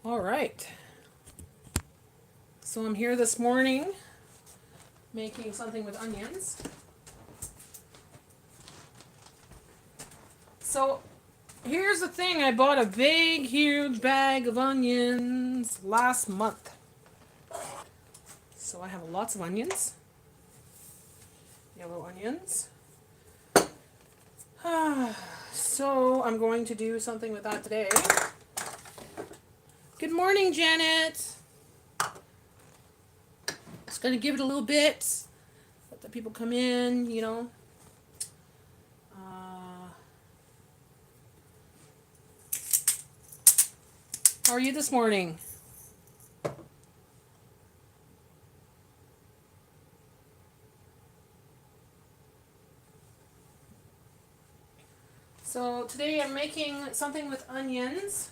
All right. So I'm here this morning making something with onions. So here's the thing. I bought a big, huge bag of onions last month. So I have lots of onions. Yellow onions. So I'm going to do something with that today. Good morning, Janet. Just going to give it a little bit. Let the people come in, you know. How are you this morning? So today I'm making something with onions.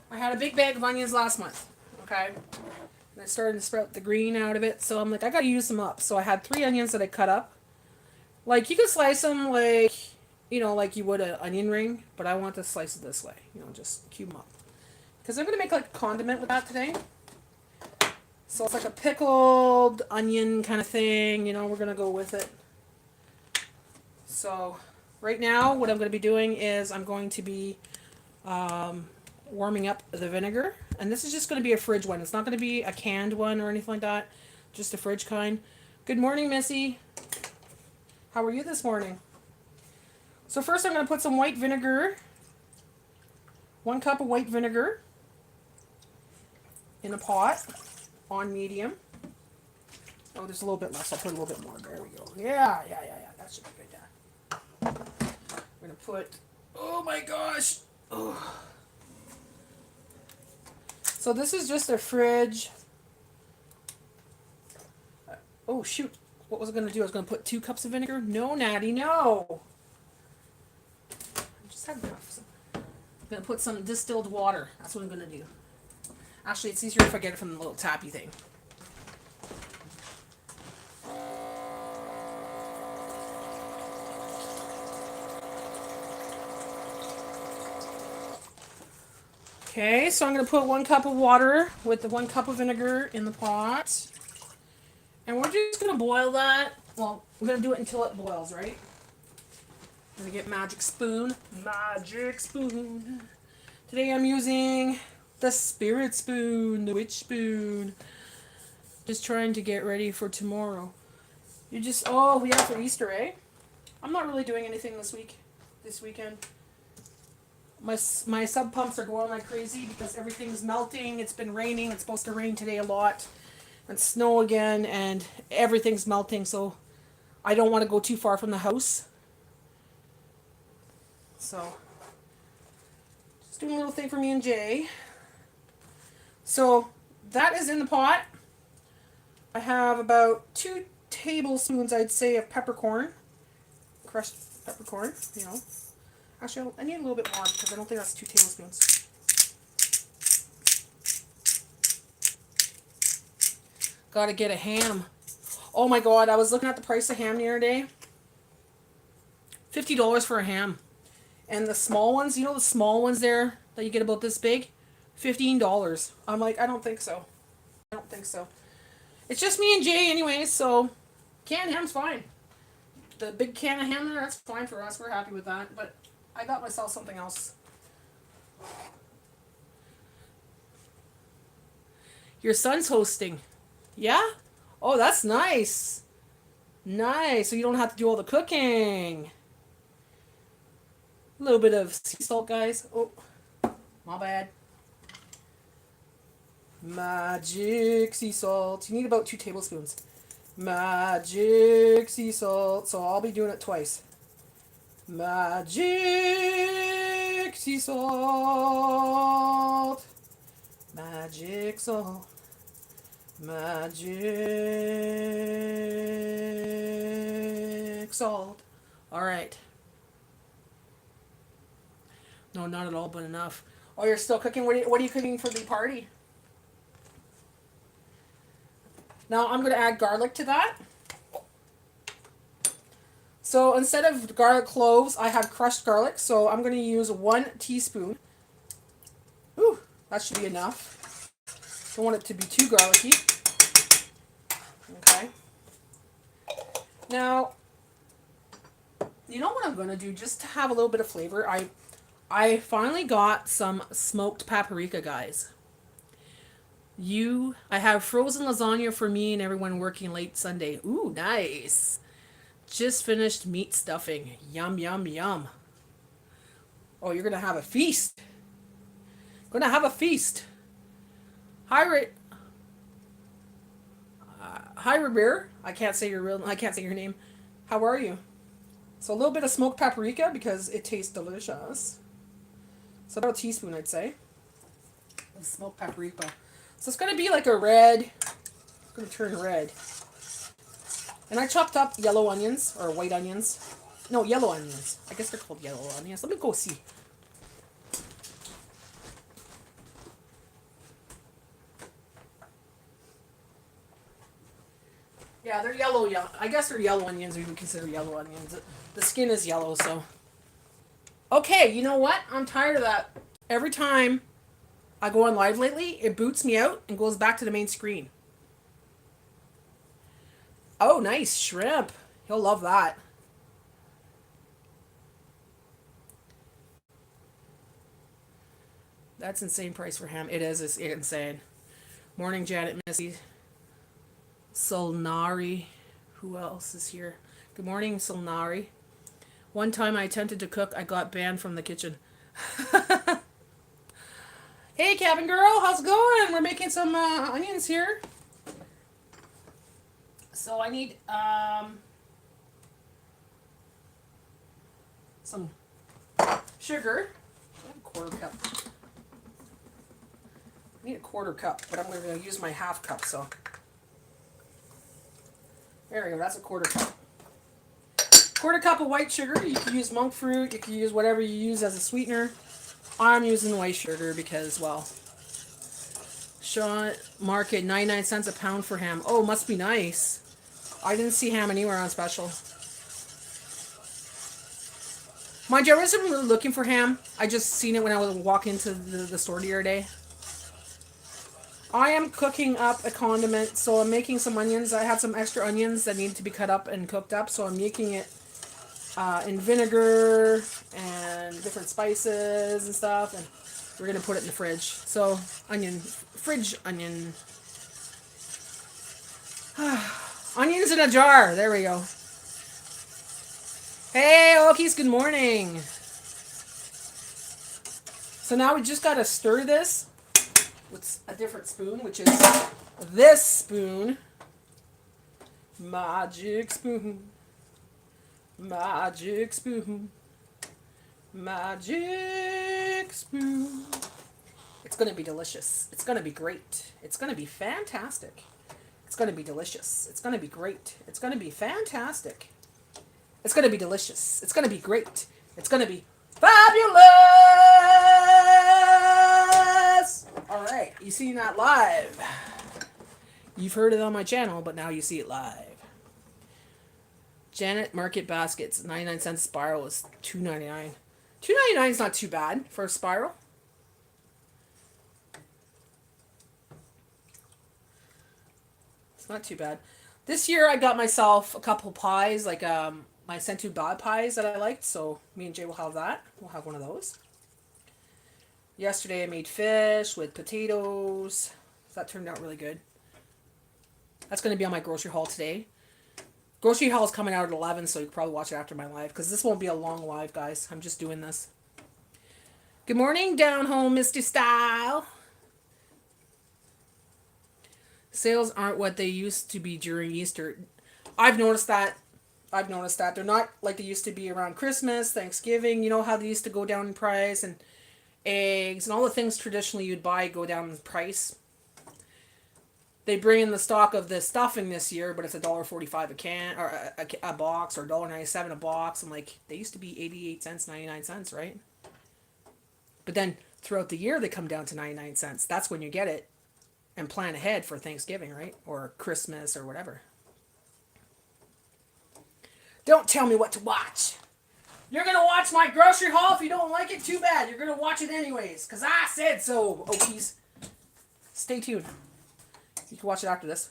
I had a big bag of onions last month, okay? And I started to sprout the green out of it, so I'm like, I gotta use them up. So I had 3 onions that I cut up. Like, you could slice them like, you know, like you would an onion ring, but I want to slice it this way, you know, just cube them up. Because I'm gonna make like a condiment with that today. So it's like a pickled onion kind of thing, you know, we're gonna go with it. So right now, what I'm gonna be doing is I'm going to be warming up the vinegar, and this is just going to be a fridge one. It's not going to be a canned one or anything like that, just a fridge kind. Good morning, Missy. How are you this morning? So first I'm going to put some white vinegar, 1 cup of white vinegar in a pot on medium. Oh, there's a little bit less. I'll put a little bit more. There we go. Yeah. That should be good. Yeah. I'm going to put, oh my gosh. Oh. So this is just a fridge. Oh shoot, what was I going to do? I was going to put 2 cups of vinegar. No, Natty, no. I just had enough. I'm going to put some distilled water. That's what I'm going to do. Actually, it's easier if I get it from the little tappy thing. Okay, so I'm going to put 1 cup of water with the 1 cup of vinegar in the pot. And we're just going to boil that. Well, we're going to do it until it boils, right? I'm going to get magic spoon. Magic spoon. Today I'm using the spirit spoon, the witch spoon. Just trying to get ready for tomorrow. Oh, yeah, for Easter, eh? I'm not really doing anything this weekend. My sub pumps are going like crazy because everything's melting. It's been raining. It's supposed to rain today a lot. And snow again. And everything's melting. So I don't want to go too far from the house. So just doing a little thing for me and Jay. So that is in the pot. I have about 2 tablespoons, I'd say, of peppercorn. Crushed peppercorn, you know. Actually, I need a little bit more because I don't think that's 2 tablespoons. Gotta get a ham. Oh my god, I was looking at the price of ham the other day. $50 for a ham. And the small ones, you know the small ones there that you get about this big? $15. I'm like, I don't think so. I don't think so. It's just me and Jay anyway, so canned ham's fine. The big can of ham there, that's fine for us. We're happy with that. But I got myself something else. Your son's hosting. Yeah? Oh, that's nice. Nice. So you don't have to do all the cooking. A little bit of sea salt, guys. Oh, my bad. Magic sea salt. You need about 2 tablespoons. Magic sea salt. So I'll be doing it twice. Magic sea salt. Magic salt. Magic salt. All right. No, not at all, but enough. Oh, you're still cooking? What are you cooking for the party? Now I'm going to add garlic to that. So instead of garlic cloves, I have crushed garlic. So I'm going to use 1 teaspoon. Ooh, that should be enough. Don't want it to be too garlicky. Okay. Now, you know what I'm going to do just to have a little bit of flavor? I finally got some smoked paprika, guys. I have frozen lasagna for me and everyone working late Sunday. Ooh, nice. Just finished meat stuffing. Yum, yum, yum. Oh, you're going to have a feast. Going to have a feast. Hi, Hi, Revere. I can't say your name. How are you? So a little bit of smoked paprika because it tastes delicious. So about a teaspoon, I'd say. Of smoked paprika. So it's going to be like a red. It's going to turn red. And I chopped up yellow onions or white onions. No, yellow onions. I guess they're called yellow onions. Let me go see. Yeah, they're yellow. Yeah, I guess they're yellow onions. We would consider yellow onions. The skin is yellow, so. Okay, you know what? I'm tired of that. Every time I go on live lately, it boots me out and goes back to the main screen. Oh, nice shrimp. He'll love that. That's insane price for ham. It is. It's insane. Morning, Janet, Missy. Solnari. Who else is here? Good morning, Solnari. One time I attempted to cook, I got banned from the kitchen. Hey, cabin girl, how's it going? We're making some onions here. So I need some sugar. I have a quarter cup. I need a quarter cup, but I'm going to use my half cup, so. There we go, that's a quarter cup. Quarter cup of white sugar. You can use monk fruit, you can use whatever you use as a sweetener. I'm using white sugar because, well, Sean Market 99 cents a pound for ham. Oh, must be nice. I didn't see ham anywhere on special. Mind you, I wasn't really looking for ham. I just seen it when I was walking to the store the other day. I am cooking up a condiment, so I'm making some onions. I had some extra onions that needed to be cut up and cooked up, so I'm making it in vinegar and different spices and stuff, and we're going to put it in the fridge. So, fridge onion. Onions in a jar. There we go. Hey, Okies, good morning. So now we just got to stir this with a different spoon, which is this spoon. Magic spoon. Magic spoon. Magic spoon. It's going to be delicious. It's going to be great. It's going to be fantastic. It's going to be delicious. It's going to be great. It's going to be fantastic. It's going to be delicious. It's going to be great. It's going to be fabulous. All right. You seen that live. You've heard it on my channel, but now you see it live. Janet Market Baskets, 99 cents spiral is $2.99. $2.99 is not too bad for a spiral. It's not too bad. This year I got myself a couple pies, like my Centu Bad pies that I liked, so me and Jay will have that. We'll have one of those. Yesterday I made fish with potatoes. That turned out really good. That's going to be on my grocery haul today. Grocery haul is coming out at 11, so you can probably watch it after my live, because this won't be a long live, guys. I'm just doing this. Good morning, down home, Mr. Style. Sales aren't what they used to be during Easter. I've noticed that. They're not like they used to be around Christmas, Thanksgiving. You know how they used to go down in price, and eggs and all the things traditionally you'd buy go down in price. They bring in the stock of the stuffing this year, but it's $1.45 a can, or a box, or $1.97 a box. I'm like, they used to be 88 cents, 99 cents, right? But then throughout the year, they come down to 99 cents. That's when you get it and plan ahead for Thanksgiving, right? Or Christmas or whatever. Don't tell me what to watch. You're going to watch my grocery haul. If you don't like it, too bad. You're going to watch it anyways. Because I said so, Okies. Stay tuned. You can watch it after this.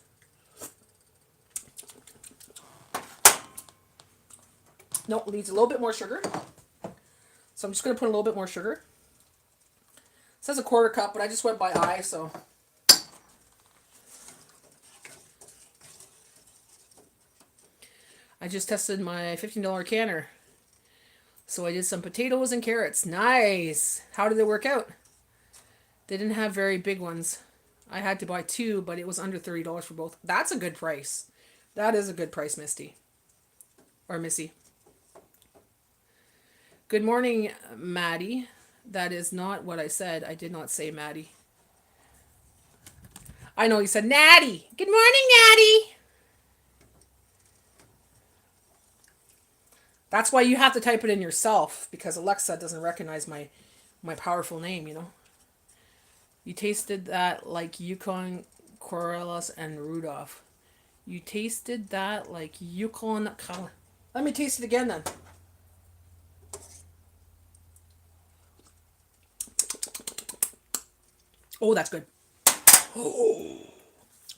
No, it needs a little bit more sugar. So I'm just going to put a little bit more sugar. It says a quarter cup, but I just went by eye, so. I just tested my $15 canner. So I did some potatoes and carrots. Nice! How did it work out? They didn't have very big ones. I had to buy 2, but it was under $30 for both. That's a good price. That is a good price, Misty. Or Missy. Good morning, Maddie. That is not what I said. I did not say Maddie. I know you said Natty. Good morning, Natty. That's why you have to type it in yourself, because Alexa doesn't recognize my powerful name, you know. You tasted that like Yukon, Corellis, and Rudolph. You tasted that like Yukon. Let me taste it again then. Oh, that's good. Oh,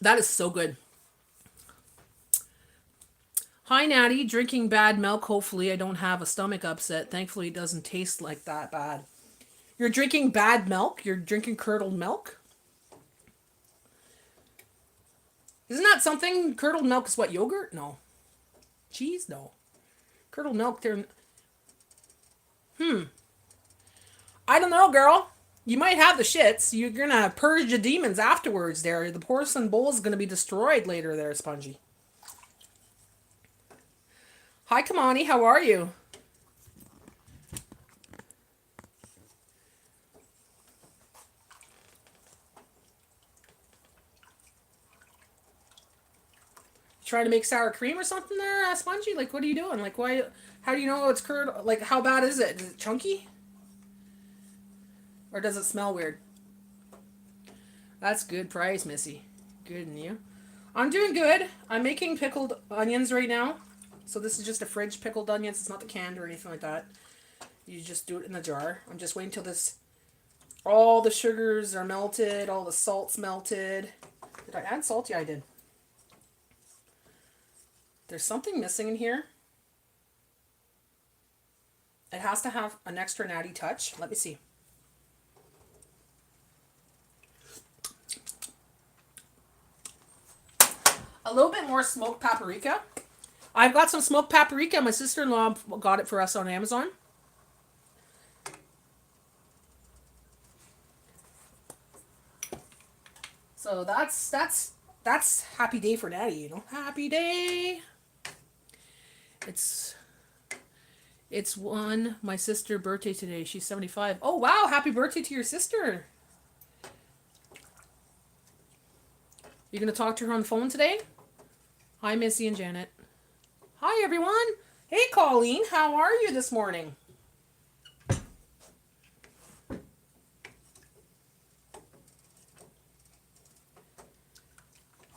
that is so good. Hi, Natty. Drinking bad milk. Hopefully, I don't have a stomach upset. Thankfully, it doesn't taste like that bad. You're drinking bad milk? You're drinking curdled milk? Isn't that something? Curdled milk is what, yogurt? No. Cheese? No. Curdled milk, they're... I don't know, girl. You might have the shits. You're gonna purge the demons afterwards there. The porcelain bowl is gonna be destroyed later there, Spongy. Hi, Kamani. How are you? Trying to make sour cream or something there, Spongy? Like, what are you doing? Like, why? How do you know it's curd? Like, how bad is it? Is it chunky? Or does it smell weird? That's good price, Missy. Good, and you? I'm doing good. I'm making pickled onions right now. So this is just a fridge pickled onions. It's not the canned or anything like that. You just do it in the jar. I'm just waiting till this... all the sugars are melted. All the salt's melted. Did I add salt? Yeah, I did. There's something missing in here. It has to have an extra natty touch. Let me see. A little bit more smoked paprika. I've got some smoked paprika. My sister-in-law got it for us on Amazon. So that's happy day for Natty, you know. Happy day. It's my sister's birthday today. She's 75. Oh wow, happy birthday to your sister. You gonna talk to her on the phone today? Hi, Missy and Janet. Hi, everyone. Hey, Colleen. How are you this morning?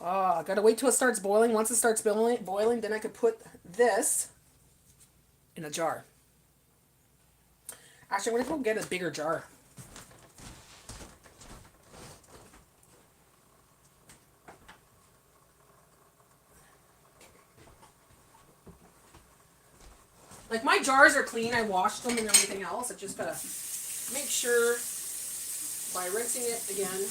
Oh, I gotta wait till it starts boiling. Once it starts boiling, then I could put this in a jar. Actually, I'm gonna go get a bigger jar. Like, my jars are clean. I washed them and everything else. I just gotta make sure by rinsing it again.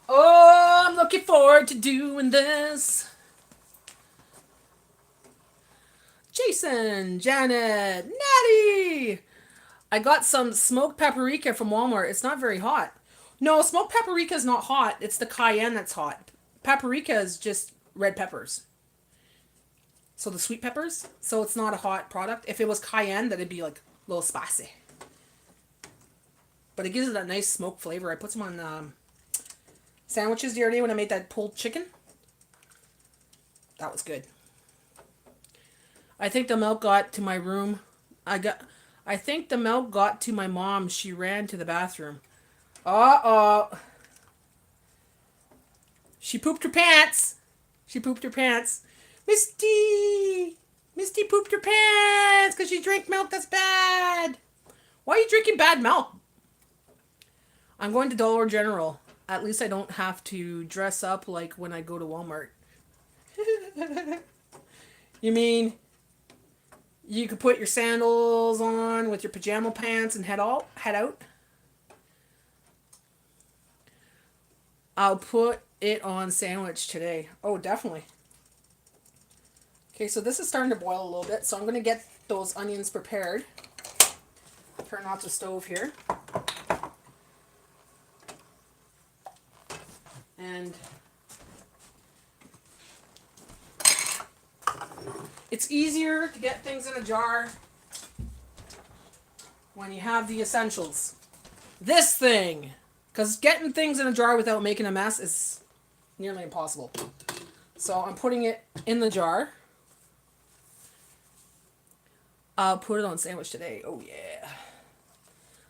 Oh, I'm looking forward to doing this. Jason, Janet, Natty. I got some smoked paprika from Walmart. It's not very hot. No, smoked paprika is not hot. It's the cayenne that's hot. Paprika is just red peppers. So the sweet peppers. So it's not a hot product. If it was cayenne, then it'd be like a little spicy. But it gives it that nice smoke flavor. I put some on sandwiches the other day when I made that pulled chicken. That was good. I think the milk got to my room. I think the milk got to my mom. She ran to the bathroom. Uh-oh. She pooped her pants. She pooped her pants. Misty! Misty pooped her pants because she drank milk that's bad. Why are you drinking bad milk? I'm going to Dollar General. At least I don't have to dress up like when I go to Walmart. You mean you could put your sandals on with your pajama pants and head out? I'll put it on sandwich today. Oh, definitely. Okay, so this is starting to boil a little bit, so I'm going to get those onions prepared. Turn off the stove here. And it's easier to get things in a jar when you have the essentials. This thing! Because getting things in a jar without making a mess is nearly impossible. So I'm putting it in the jar. I'll put it on sandwich today. Oh yeah.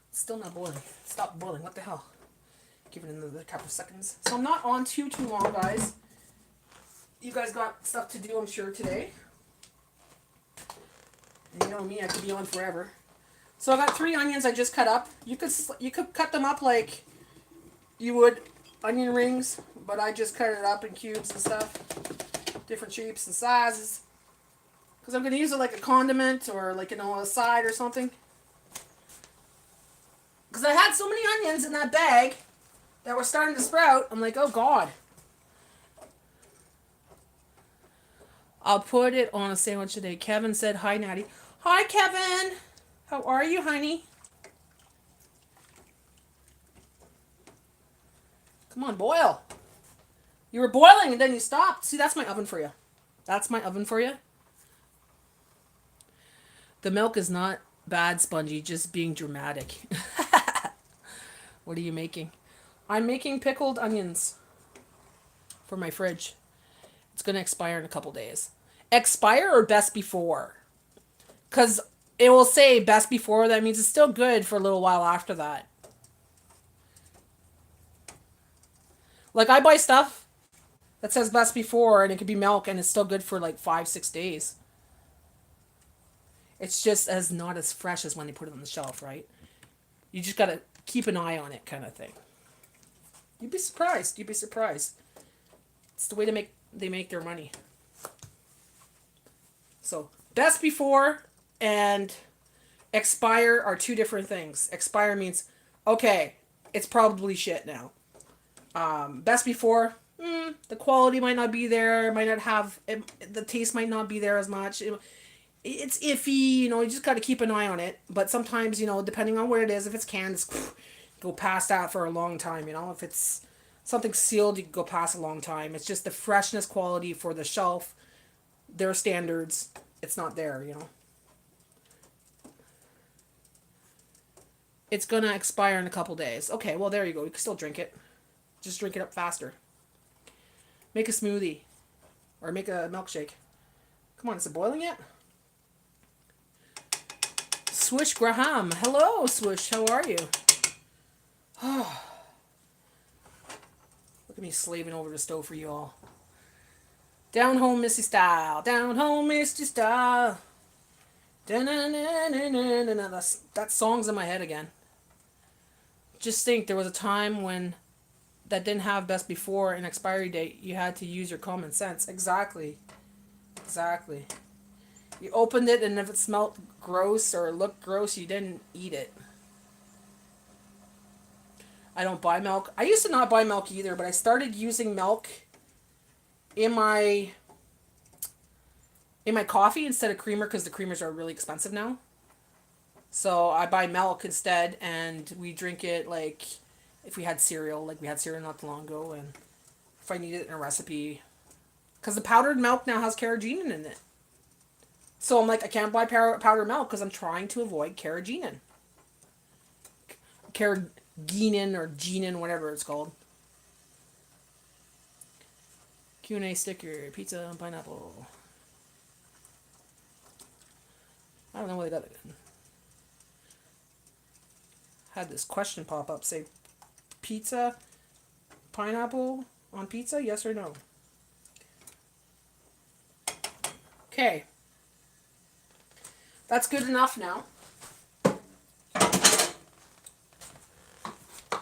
It's still not boiling. Stop boiling. What the hell? Give it another couple seconds. So I'm not on too long, guys. You guys got stuff to do, I'm sure, today. And you know me, I could be on forever. So I got 3 onions I just cut up. You could cut them up like you would onion rings, but I just cut it up in cubes and stuff. Different shapes and sizes. Because I'm going to use it like a condiment or like, a side or something. Because I had so many onions in that bag that were starting to sprout. I'm like, oh God. I'll put it on a sandwich today. Kevin said, hi, Natty. Hi, Kevin. How are you, honey? Come on, boil. You were boiling and then you stopped. See, that's my oven for you. That's my oven for you. The milk is not bad, Spongy, just being dramatic. What are you making? I'm making pickled onions for my fridge. It's going to expire in a couple days. Expire or best before? Because it will say best before. That means it's still good for a little while after that. Like, I buy stuff that says best before, and it could be milk, and it's still good for like 5-6 days. It's just not as fresh as when they put it on the shelf, right? You just gotta keep an eye on it, kind of thing. You'd be surprised. You'd be surprised. It's the way they make their money. So, best before and expire are 2 different things. Expire means, okay, it's probably shit now. Best before, the quality might not be there, might not have, the taste might not be there as much. It's iffy, you just got to keep an eye on it. But sometimes, depending on what it is, if it's canned, it's go past that for a long time, If it's something sealed, you can go past a long time. It's just the freshness quality for the shelf, their standards, it's not there, It's going to expire in a couple days. Okay, well, there you go. You can still drink it. Just drink it up faster. Make a smoothie. Or make a milkshake. Come on, is it boiling yet? Swish Graham. Hello, Swish. How are you? Look at me slaving over the stove for you all. Down home, Missy style. Down home, Misty style. That song's in my head again. Just think, there was a time when that didn't have best before an expiry date. You had to use your common sense. Exactly. Exactly. You opened it, and if it smelled gross or looked gross, you didn't eat it. I don't buy milk. I used to not buy milk either, but I started using milk in my coffee instead of creamer, because the creamers are really expensive now. So I buy milk instead, and we drink it like if we had cereal. Like, we had cereal not too long ago, and if I need it in a recipe. Because the powdered milk now has carrageenan in it. So I'm like, I can't buy powdered milk because I'm trying to avoid carrageenan. carrageenan or genin, whatever it's called. Q&A sticker, pizza and pineapple. I don't know what they got. Had this question pop up, say pizza, pineapple on pizza, yes or no? Okay. That's good enough now.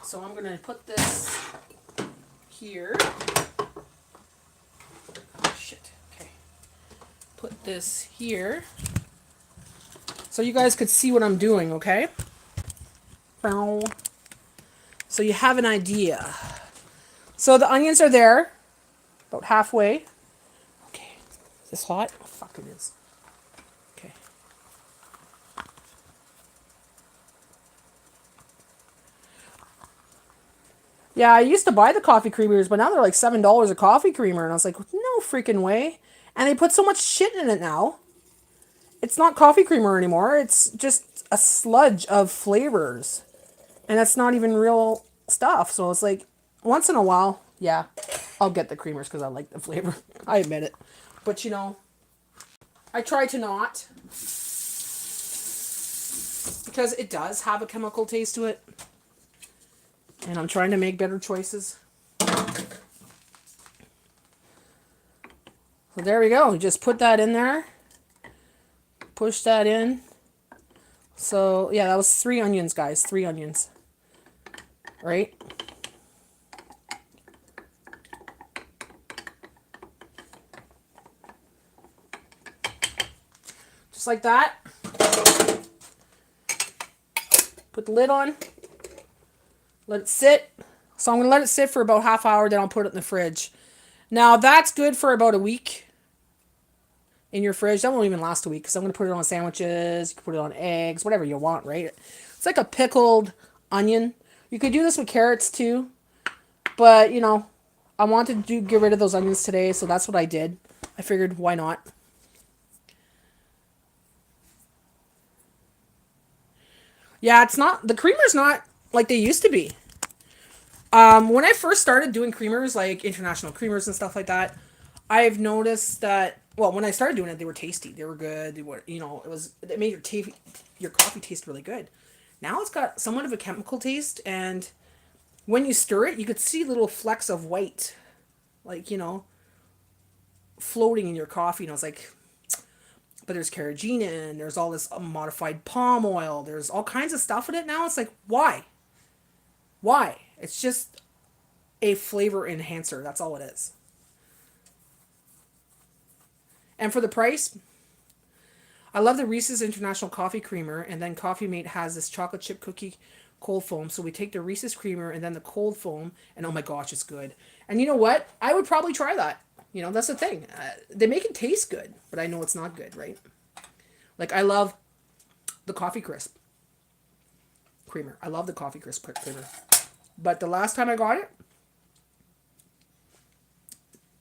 So I'm going to put this here. Oh, shit. Okay. Put this here. So you guys could see what I'm doing, okay? So you have an idea. So the onions are there. About halfway. Okay. Is this hot? Oh, fuck, it is. Okay. Yeah, I used to buy the coffee creamers, but now they're like $7 a coffee creamer. And I was like, no freaking way. And they put so much shit in it now. It's not coffee creamer anymore. It's just a sludge of flavors. And that's not even real stuff. So it's like, once in a while, yeah, I'll get the creamers because I like the flavor. I admit it. But you know, I try to not. Because it does have a chemical taste to it. And I'm trying to make better choices. So there we go. Just put that in there. Push that in. So, yeah, that was 3 onions, guys. 3 onions. Right? Just like that. Put the lid on. Let it sit. So I'm going to let it sit for about half hour, then I'll put it in the fridge. Now, that's good for about a week in your fridge. That won't even last a week because I'm going to put it on sandwiches. You can put it on eggs, whatever you want, right? It's like a pickled onion. You could do this with carrots too. But, you know, I wanted to get rid of those onions today, so that's what I did. I figured, why not? Yeah, it's not, the creamer's not like they used to be. When I first started doing creamers, like international creamers and stuff like that, I've noticed that, well, when I started doing it, they were tasty. They were good. They were, you know, it made your coffee taste really good. Now it's got somewhat of a chemical taste, and when you stir it, you could see little flecks of white, like, you know, floating in your coffee. And I was like, but there's carrageenan, there's all this modified palm oil, there's all kinds of stuff in it now. It's like, why? Why? It's just a flavor enhancer. That's all it is. And for the price, I love the Reese's International Coffee Creamer, and then Coffee Mate has this chocolate chip cookie cold foam. So we take the Reese's creamer and then the cold foam, and oh my gosh, it's good. And you know what? I would probably try that. You know, that's the thing. They make it taste good, but I know it's not good, right? Like, I love the Coffee Crisp creamer. I love the Coffee Crisp creamer. But the last time I got it,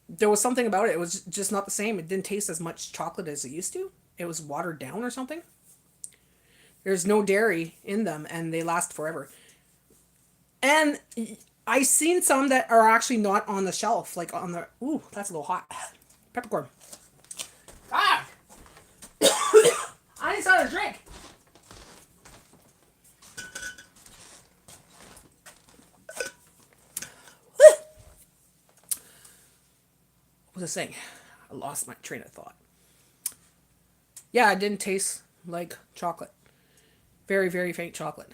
there was something about it. It was just not the same. It didn't taste as much chocolate as it used to. It was watered down or something. There's no dairy in them, and they last forever. And I've seen some that are actually not on the shelf, like on the... Ooh, that's a little hot. Peppercorn. Ah! I just had a drink. What was I saying? I lost my train of thought. Yeah, it didn't taste like chocolate. Very, very faint chocolate.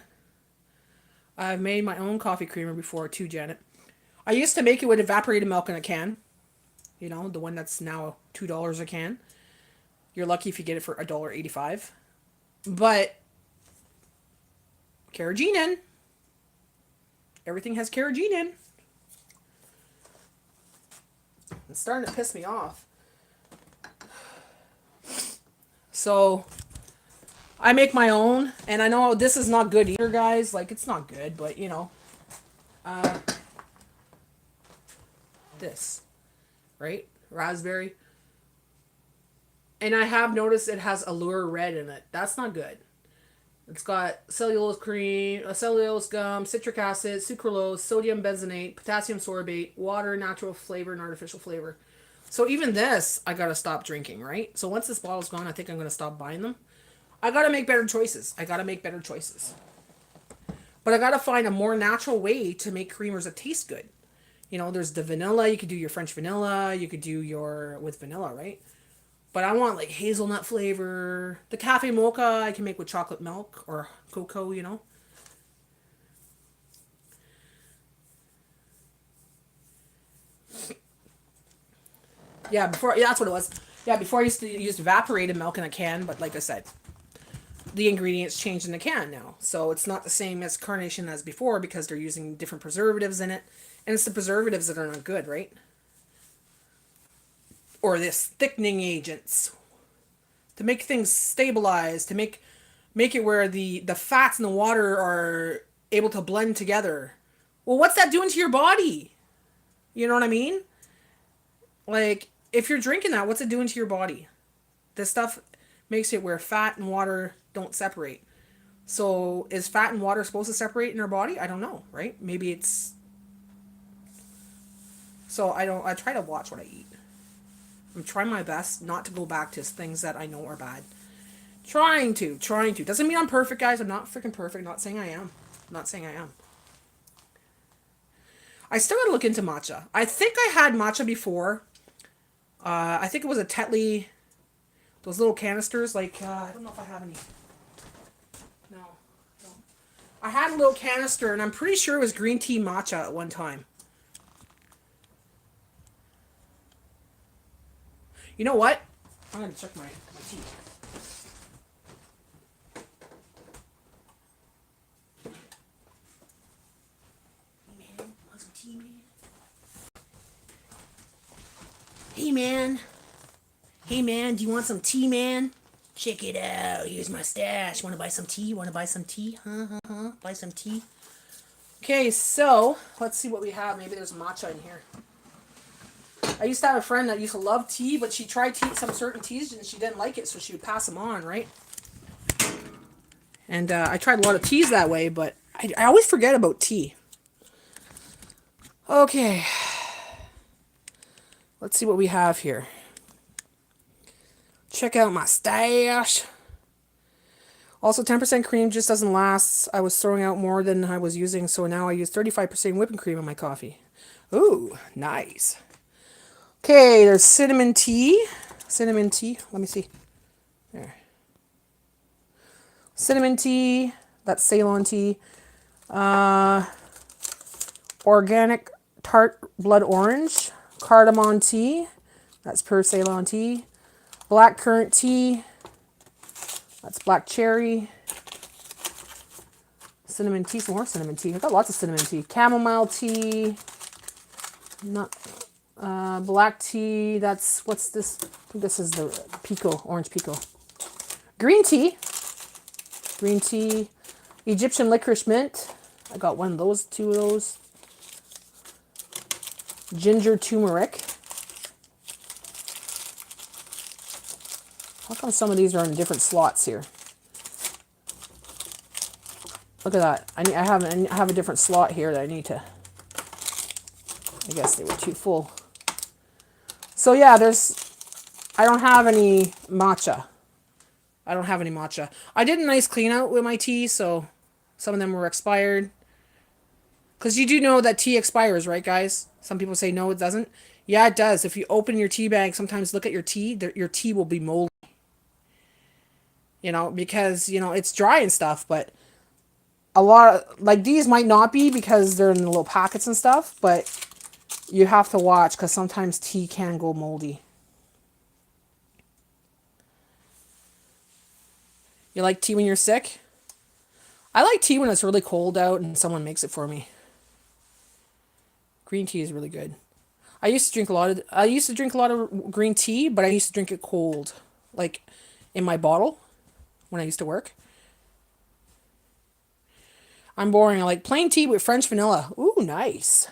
I've made my own coffee creamer before too, Janet. I used to make it with evaporated milk in a can. You know, the one that's now $2 a can. You're lucky if you get it for $1.85. But carrageenan. Everything has carrageenan. It's starting to piss me off. So I make my own, and I know this is not good either, guys. Like, it's not good, but you know, this, right? Raspberry. And I have noticed it has Allure Red in it. That's not good. It's got cellulose cream, cellulose gum, citric acid, sucralose, sodium benzoate, potassium sorbate, water, natural flavor, and artificial flavor. So even this, I gotta stop drinking, right? So once this bottle's gone, I think I'm gonna stop buying them. I gotta make better choices. I gotta make better choices. But I gotta find a more natural way to make creamers that taste good. You know, there's the vanilla. You could do your French vanilla. You could do your with vanilla, right? But I want like hazelnut flavor. The cafe mocha I can make with chocolate milk or cocoa, you know. Yeah, that's what it was. Yeah, before I used to use evaporated milk in a can, but like I said, the ingredients changed in the can now. So it's not the same as carnation as before because they're using different preservatives in it. And it's the preservatives that are not good, right? Or this thickening agents to make things stabilize, to make it where the fats and the water are able to blend together. Well, what's that doing to your body? You know what I mean? Like if you're drinking that, what's it doing to your body? This stuff makes it where fat and water don't separate. So is fat and water supposed to separate in our body? I don't know, right? Maybe it's so I try to watch what I eat. I'm trying my best not to go back to things that I know are bad. Trying to. Doesn't mean I'm perfect, guys. I'm not freaking perfect. Not saying I am. Not saying I am. I still gotta look into matcha. I think I had matcha before. I think it was a Tetley, those little canisters. Like I don't know if I have any. No, no. I had a little canister, and I'm pretty sure it was green tea matcha at one time. You know what? I'm gonna check my tea. Hey man, want some tea, man? Hey man. Hey man, do you want some tea, man? Check it out. Here's my stash. Want to buy some tea? Want to buy some tea? Huh? Buy some tea? Okay, so let's see what we have. Maybe there's matcha in here. I used to have a friend that used to love tea, but she tried some certain teas and she didn't like it, so she would pass them on, right? And I tried a lot of teas that way, but I always forget about tea. Okay. Let's see what we have here. Check out my stash. Also, 10% cream just doesn't last. I was throwing out more than I was using, so now I use 35% whipping cream in my coffee. Ooh, nice. Okay, there's cinnamon tea. Cinnamon tea. Let me see. There. Cinnamon tea. That's Ceylon tea. Organic tart blood orange. Cardamom tea. That's pure Ceylon tea. Black currant tea. That's black cherry. Cinnamon tea. Some more cinnamon tea. I've got lots of cinnamon tea. Chamomile tea. Not black tea. That's what's this? I think this is the pico, orange pico. Green tea. Green tea. Egyptian licorice mint. I got one of those, two of those. Ginger turmeric. How come some of these are in different slots here? Look at that. I have a different slot here that I need to. I guess they were too full. So yeah, I don't have any matcha. I don't have any matcha. I did a nice clean out with my tea, so some of them were expired. Because you do know that tea expires, right, guys? Some people say no, it doesn't. Yeah, it does. If you open your tea bag, sometimes look at your tea will be moldy. You know, because, you know, it's dry and stuff, but a lot of, like these might not be because they're in the little packets and stuff, but you have to watch because sometimes tea can go moldy. You like tea when you're sick? I like tea when it's really cold out and someone makes it for me. Green tea is really good. I used to drink a lot of green tea, but I used to drink it cold, like in my bottle when I used to work. I'm boring. I like plain tea with French vanilla. Ooh, nice.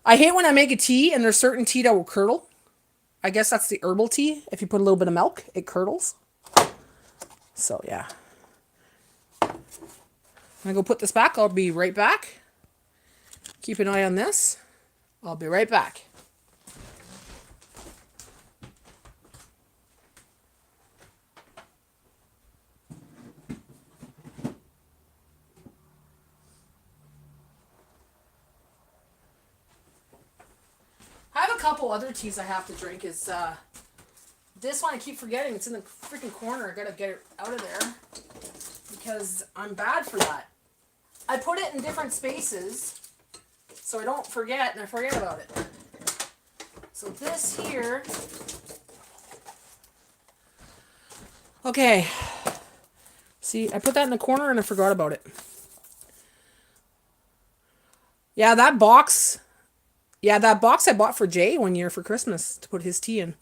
I hate when I make a tea and there's certain tea that will curdle. I guess that's the herbal tea. If you put a little bit of milk, it curdles. So, yeah. I'm going to go put this back. I'll be right back. Keep an eye on this. I'll be right back. I have a couple other teas I have to drink. Is this one I keep forgetting. It's in the freaking corner. I gotta get it out of there because I'm bad for that. I put it in different spaces so I don't forget, and I forget about it. So this here. Okay. See, I put that in the corner and I forgot about it. Yeah, that box. Yeah, that box I bought for Jay one year for Christmas to put his tea in.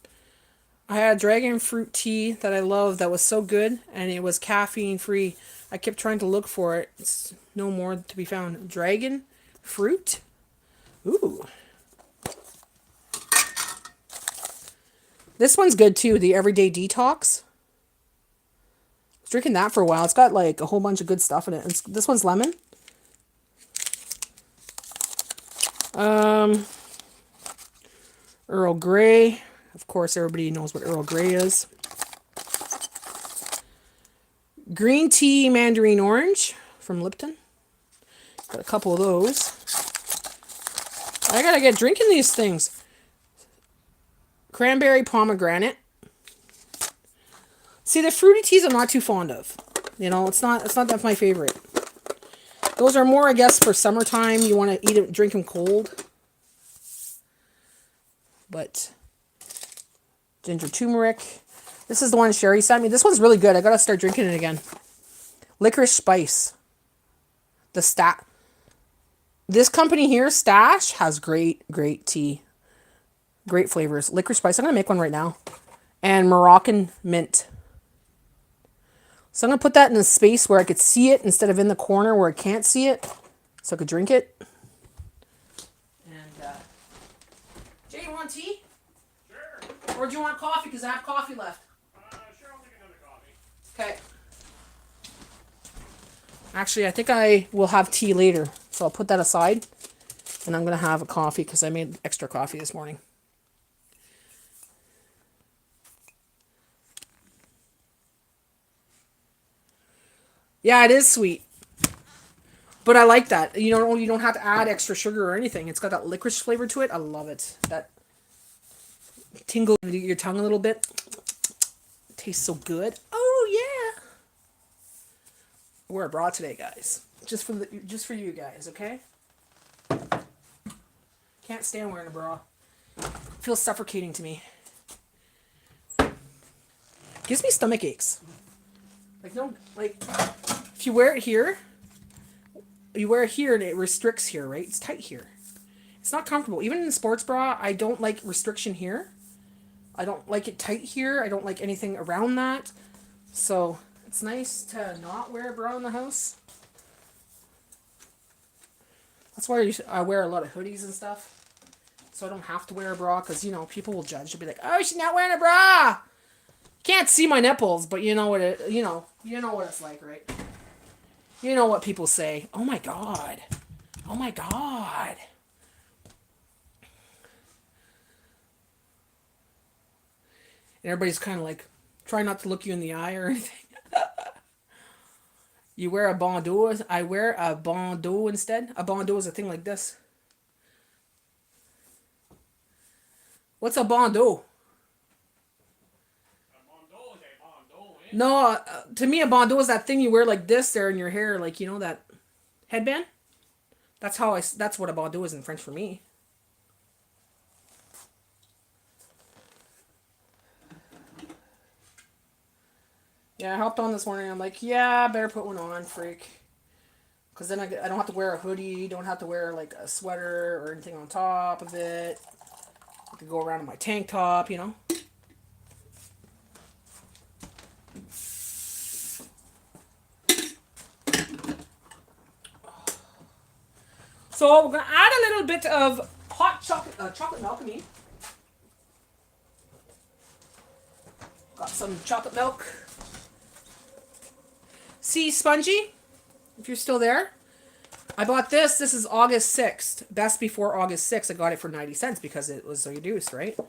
I had a dragon fruit tea that I love that was so good, and it was caffeine free. I kept trying to look for it. It's no more to be found. Dragon fruit? Ooh. This one's good too, the Everyday Detox. I was drinking that for a while. It's got like a whole bunch of good stuff in it. This one's lemon. Earl Grey. Of course, everybody knows what Earl Grey is. Green tea mandarin orange from Lipton. Got a couple of those. I gotta get drinking these things. Cranberry pomegranate. See, the fruity teas I'm not too fond of. You know, it's not that my favorite. Those are more, I guess, for summertime. You want to eat it, drink them cold. But ginger turmeric. This is the one Sherry sent me. This one's really good. I gotta start drinking it again. Licorice spice. This company here, Stash, has great tea. Great flavors. Licorice spice. I'm gonna make one right now. And Moroccan mint. So I'm gonna put that in a space where I could see it instead of in the corner where I can't see it, so I could drink it. And Jay, you want tea? Sure. Or do you want coffee? Because I have coffee left. Sure, I'll take another coffee. Okay. Actually, I think I will have tea later, so I'll put that aside, and I'm gonna have a coffee because I made extra coffee this morning. Yeah, it is sweet. But I like that. You don't have to add extra sugar or anything. It's got that licorice flavor to it. I love it. That tingle your tongue a little bit. It tastes so good. Oh yeah. I wear a bra today, guys. Just for you guys, okay? Can't stand wearing a bra. It feels suffocating to me. Gives me stomach aches. If you wear it here, and it restricts here, right? It's tight here. It's not comfortable. Even in the sports bra, I don't like restriction here. I don't like it tight here. I don't like anything around that. So it's nice to not wear a bra in the house. That's why I wear a lot of hoodies and stuff. So I don't have to wear a bra because, people will judge. They'll be like, oh, she's not wearing a bra. Can't see my nipples, but you know what it's like, right? You know what people say. Oh my God. Oh my God. And everybody's kind of like, try not to look you in the eye or anything. You wear a bandeau. I wear a bandeau instead. A bandeau is a thing like this. What's a bandeau? No, to me a bandeau is that thing you wear like this there in your hair, like that headband. That's what a bandeau is in French for me. Yeah, I hopped on this morning. I'm like, yeah, I better put one on, freak. Because then I don't have to wear a hoodie, don't have to wear like a sweater or anything on top of it. I could go around in my tank top, So we're going to add a little bit of hot chocolate milk, Got some chocolate milk. See, Spongy, if you're still there, I bought this. This is August 6th. Best before August 6th. I got it for 90 cents because it was reduced, right?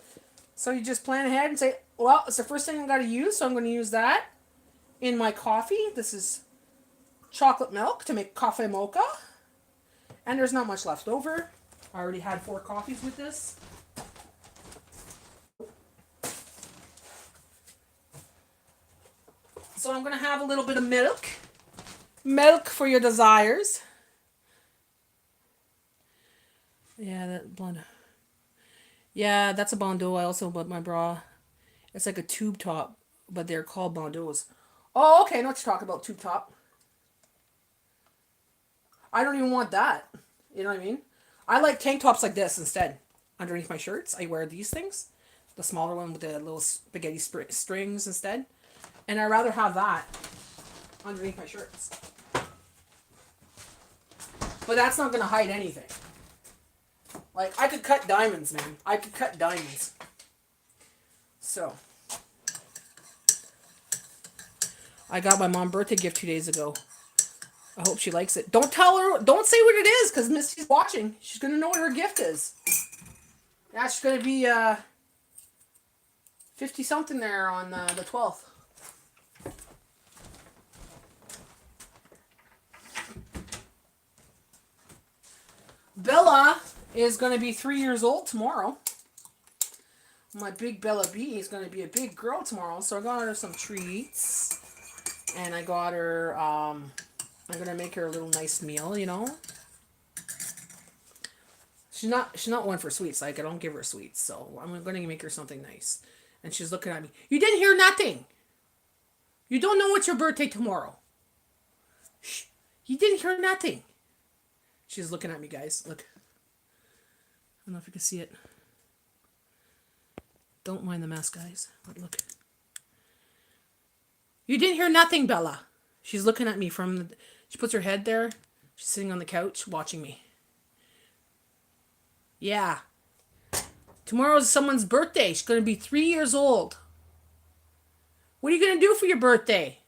So you just plan ahead and say, well, it's the first thing I got to use, so I'm going to use that in my coffee. This is chocolate milk to make cafe mocha. And there's not much left over. I already had 4 coffees with this. So I'm going to have a little bit of milk. Milk for your desires. Yeah, that blonde. Yeah, that's a bandeau. I also bought my bra. It's like a tube top, but they're called bandeaus. Oh, okay. I know what you're talking about, tube top. I don't even want that. You know what I mean? I like tank tops like this instead. Underneath my shirts, I wear these things. The smaller one with the little spaghetti strings instead. And I'd rather have that underneath my shirts. But that's not going to hide anything. Like, I could cut diamonds, man. I could cut diamonds. So. I got my mom birthday gift 2 days ago. I hope she likes it. Don't tell her. Don't say what it is, because Misty's watching. She's going to know what her gift is. Yeah, she's going to be 50-something there on the 12th. Bella is going to be 3 years old tomorrow. My big Bella B is going to be a big girl tomorrow. So I got her some treats. And I got her, I'm going to make her a little nice meal, you know. She's not one for sweets. Like, I don't give her sweets. So I'm going to make her something nice. And she's looking at me. You didn't hear nothing. You don't know it's your birthday tomorrow. Shh. You didn't hear nothing. She's looking at me, guys. Look. I don't know if you can see it. Don't mind the mess, guys. But look. You didn't hear nothing, Bella. She's looking at me from the... She puts her head there. She's sitting on the couch watching me. Yeah. Tomorrow's someone's birthday. She's going to be 3 years old. What are you going to do for your birthday?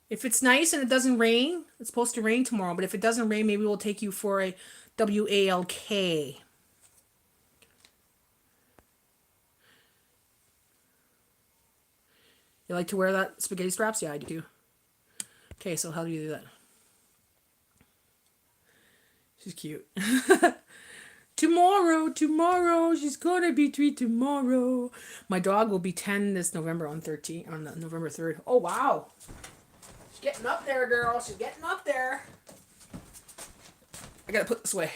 If it's nice and it doesn't rain, it's supposed to rain tomorrow, but if it doesn't rain, maybe we'll take you for a WALK. You like to wear that spaghetti straps? Yeah, I do. Okay, so how do you do that? She's cute. Tomorrow, she's gonna be 3 tomorrow. My dog will be 10 this November on November 3rd. Oh, wow. She's getting up there, girl. She's getting up there. I gotta put this away.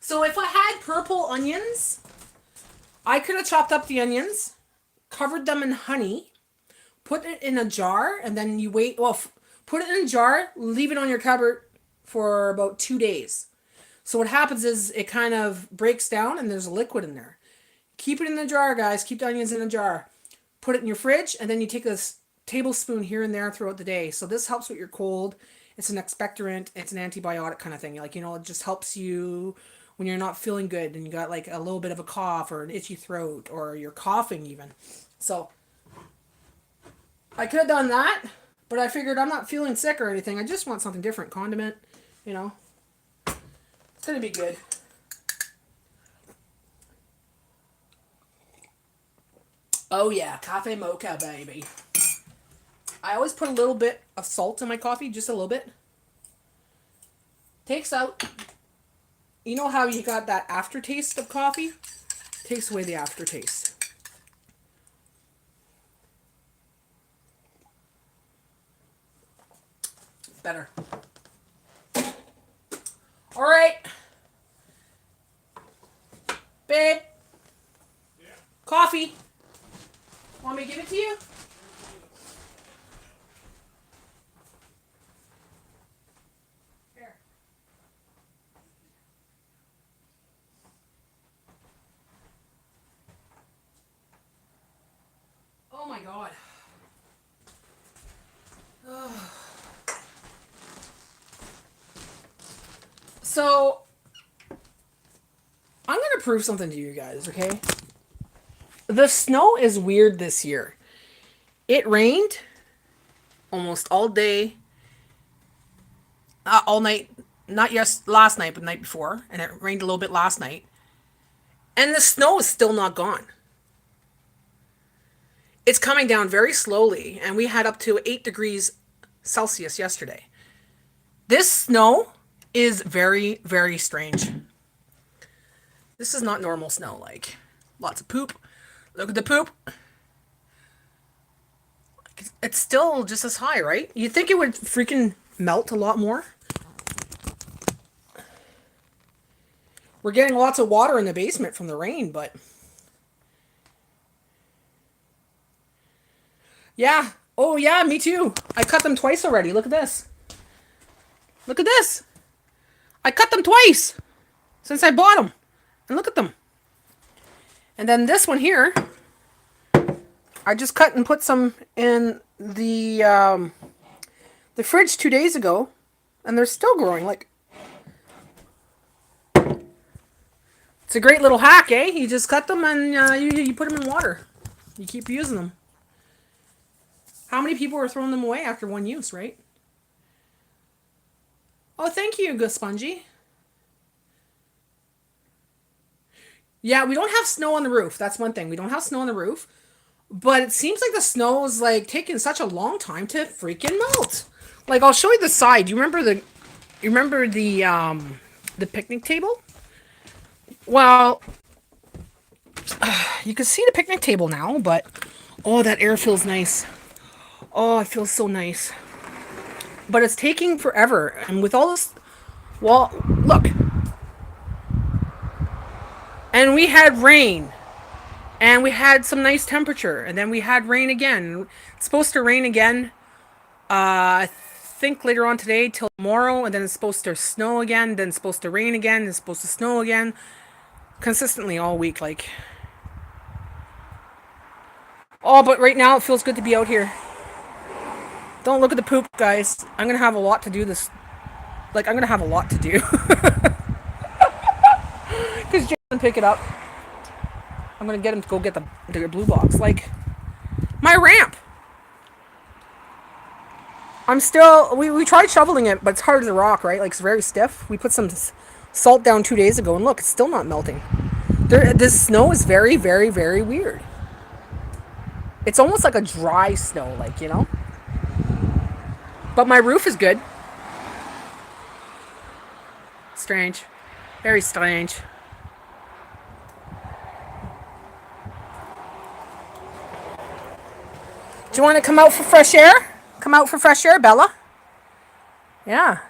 So if I had purple onions, I could have chopped up the onions, covered them in honey, put it in a jar, and then you wait. Well, put it in a jar, leave it on your cupboard for about 2 days. So what happens is it kind of breaks down and there's a liquid in there. Keep it in the jar, guys. Keep the onions in a jar. Put it in your fridge, and then you take a tablespoon here and there throughout the day. So this helps with your cold. It's an expectorant. It's an antibiotic kind of thing. Like, you know, it just helps you when you're not feeling good and you got like a little bit of a cough or an itchy throat or you're coughing even. So I could have done that, but I figured I'm not feeling sick or anything. I just want something different. Condiment, you know. It's going to be good. Oh yeah, cafe mocha, baby. I always put a little bit of salt in my coffee, just a little bit. Takes out... You know how you got that aftertaste of coffee? Takes away the aftertaste. Better. All right. Babe. Yeah. Coffee. Want me to give it to you? Oh my God. Oh. So, I'm going to prove something to you guys, okay? The snow is weird this year. It rained almost all day, all night. Not last night, but the night before. And it rained a little bit last night. And the snow is still not gone. It's coming down very slowly. And we had up to 8 degrees Celsius yesterday. This snow is very, very strange. This is not normal snow. Like, lots of poop. Look at the poop. It's still just as high, right? You'd think it would freaking melt a lot more. We're getting lots of water in the basement from the rain, but... Yeah. Oh, yeah, me too. I cut them twice already. Look at this. Look at this. I cut them twice since I bought them. And look at them. And then this one here, I just cut and put some in the fridge 2 days ago, and they're still growing. Like, it's a great little hack, eh? You just cut them and you put them in water. You keep using them. How many people are throwing them away after one use, right? Oh, thank you, good Spongy. Yeah, we don't have snow on the roof. That's one thing. We don't have snow on the roof. But it seems like the snow is like taking such a long time to freaking melt. Like, I'll show you the side. You remember the picnic table? Well, you can see the picnic table now, but oh, that air feels nice. Oh, it feels so nice. But it's taking forever. And with all this, well, look. And we had rain. And we had some nice temperature. And then we had rain again. It's supposed to rain again, I think later on today till tomorrow. And then it's supposed to snow again. Then it's supposed to rain again. It's supposed to snow again. Consistently all week, like. Oh, but right now it feels good to be out here. Don't look at the poop, guys. I'm going to have a lot to do this. Like, I'm going to have a lot to do. Because Jay can pick it up. I'm going to get him to go get the blue box. Like, my ramp. I'm still... We tried shoveling it, but it's hard as a rock, right? Like, it's very stiff. We put some salt down 2 days ago, and look, it's still not melting. This snow is very, very, very weird. It's almost like a dry snow, like, you know? But my roof is good. Strange. Very strange. Do you want to come out for fresh air? Come out for fresh air, Bella? Yeah.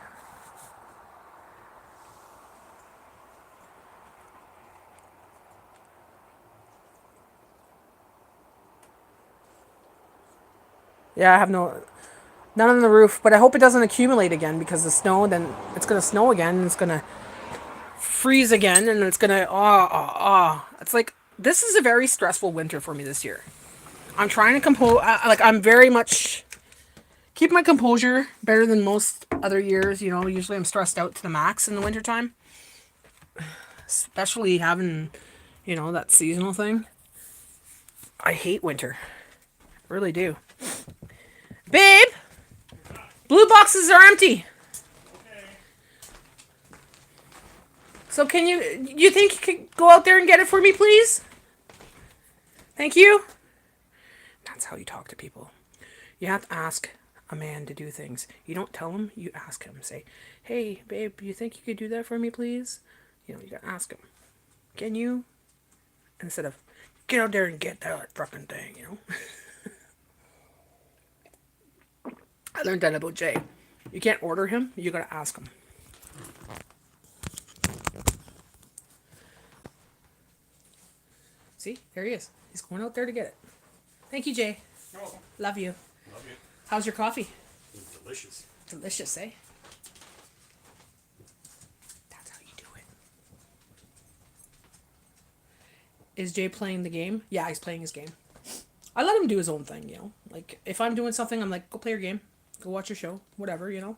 Yeah, I have none on the roof, but I hope it doesn't accumulate again because the snow, then it's going to snow again and it's going to freeze again and it's going to, It's like, this is a very stressful winter for me this year. I'm trying to compose, I'm very much, keep my composure better than most other years, you know, usually I'm stressed out to the max in the wintertime. Especially having, you know, that seasonal thing. I hate winter. I really do. Babe! Blue boxes are empty. Okay. So can you think you could go out there and get it for me, please? Thank you. That's how you talk to people. You have to ask a man to do things. You don't tell him, you ask him. Say, hey, babe, you think you could do that for me, please? You know, you gotta ask him. Can you? Instead of, get out there and get that fucking thing, you know? I learned that about Jay. You can't order him, you gotta ask him. See, there he is. He's going out there to get it. Thank you, Jay. You're welcome. Love you. Love you. How's your coffee? It's delicious. Delicious, eh? That's how you do it. Is Jay playing the game? Yeah, he's playing his game. I let him do his own thing, you know? Like, if I'm doing something, I'm like, go play your game. Go watch your show. Whatever, you know?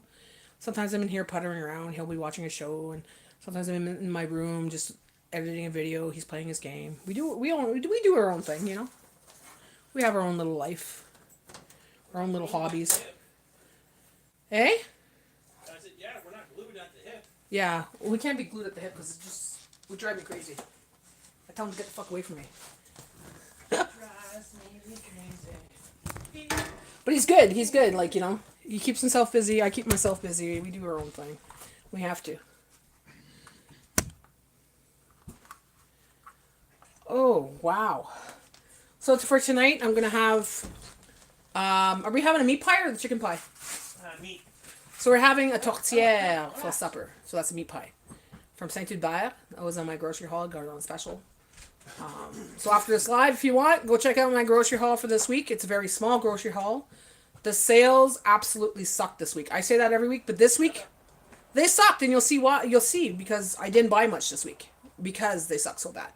Sometimes I'm in here puttering around. He'll be watching a show, and sometimes I'm in my room just editing a video. He's playing his game. We do our own thing, you know. We have our own little life, our own little hobbies. Eh? I said, yeah, we're not glued at the hip. Yeah, we can't be glued at the hip because it just would drive me crazy. I tell him to get the fuck away from me. Drives me crazy. But he's good. He's good. Like, you know, he keeps himself busy. I keep myself busy. We do our own thing. We have to. Oh, wow. So for tonight, I'm going to have... are we having a meat pie or the chicken pie? Meat. So we're having a tourtière for supper. So that's a meat pie. From Saint-Hubert. I was on my grocery haul. Got it on special. So after this live, if you want, go check out my grocery haul for this week. It's a very small grocery haul. The sales absolutely sucked this week. I say that every week, but this week they sucked, and you'll see why. You'll see because I didn't buy much this week because they suck so bad.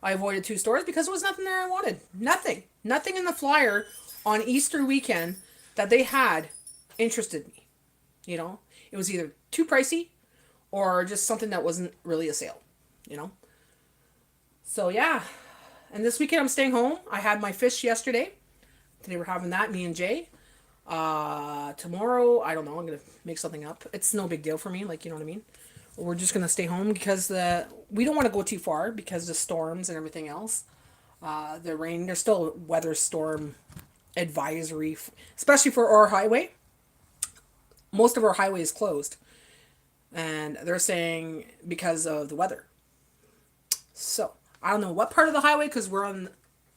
I avoided 2 stores because there was nothing there I wanted. Nothing in the flyer on Easter weekend that they had interested me. You know, it was either too pricey or just something that wasn't really a sale. You know. So yeah, and this weekend I'm staying home. I had my fish yesterday. Today we're having that, me and Jay. Tomorrow, I don't know, I'm going to make something up. It's no big deal for me, like, you know what I mean? We're just going to stay home because we don't want to go too far because of storms and everything else. The rain, there's still a weather storm advisory, especially for our highway. Most of our highway is closed. And they're saying because of the weather. So, I don't know what part of the highway, because we're on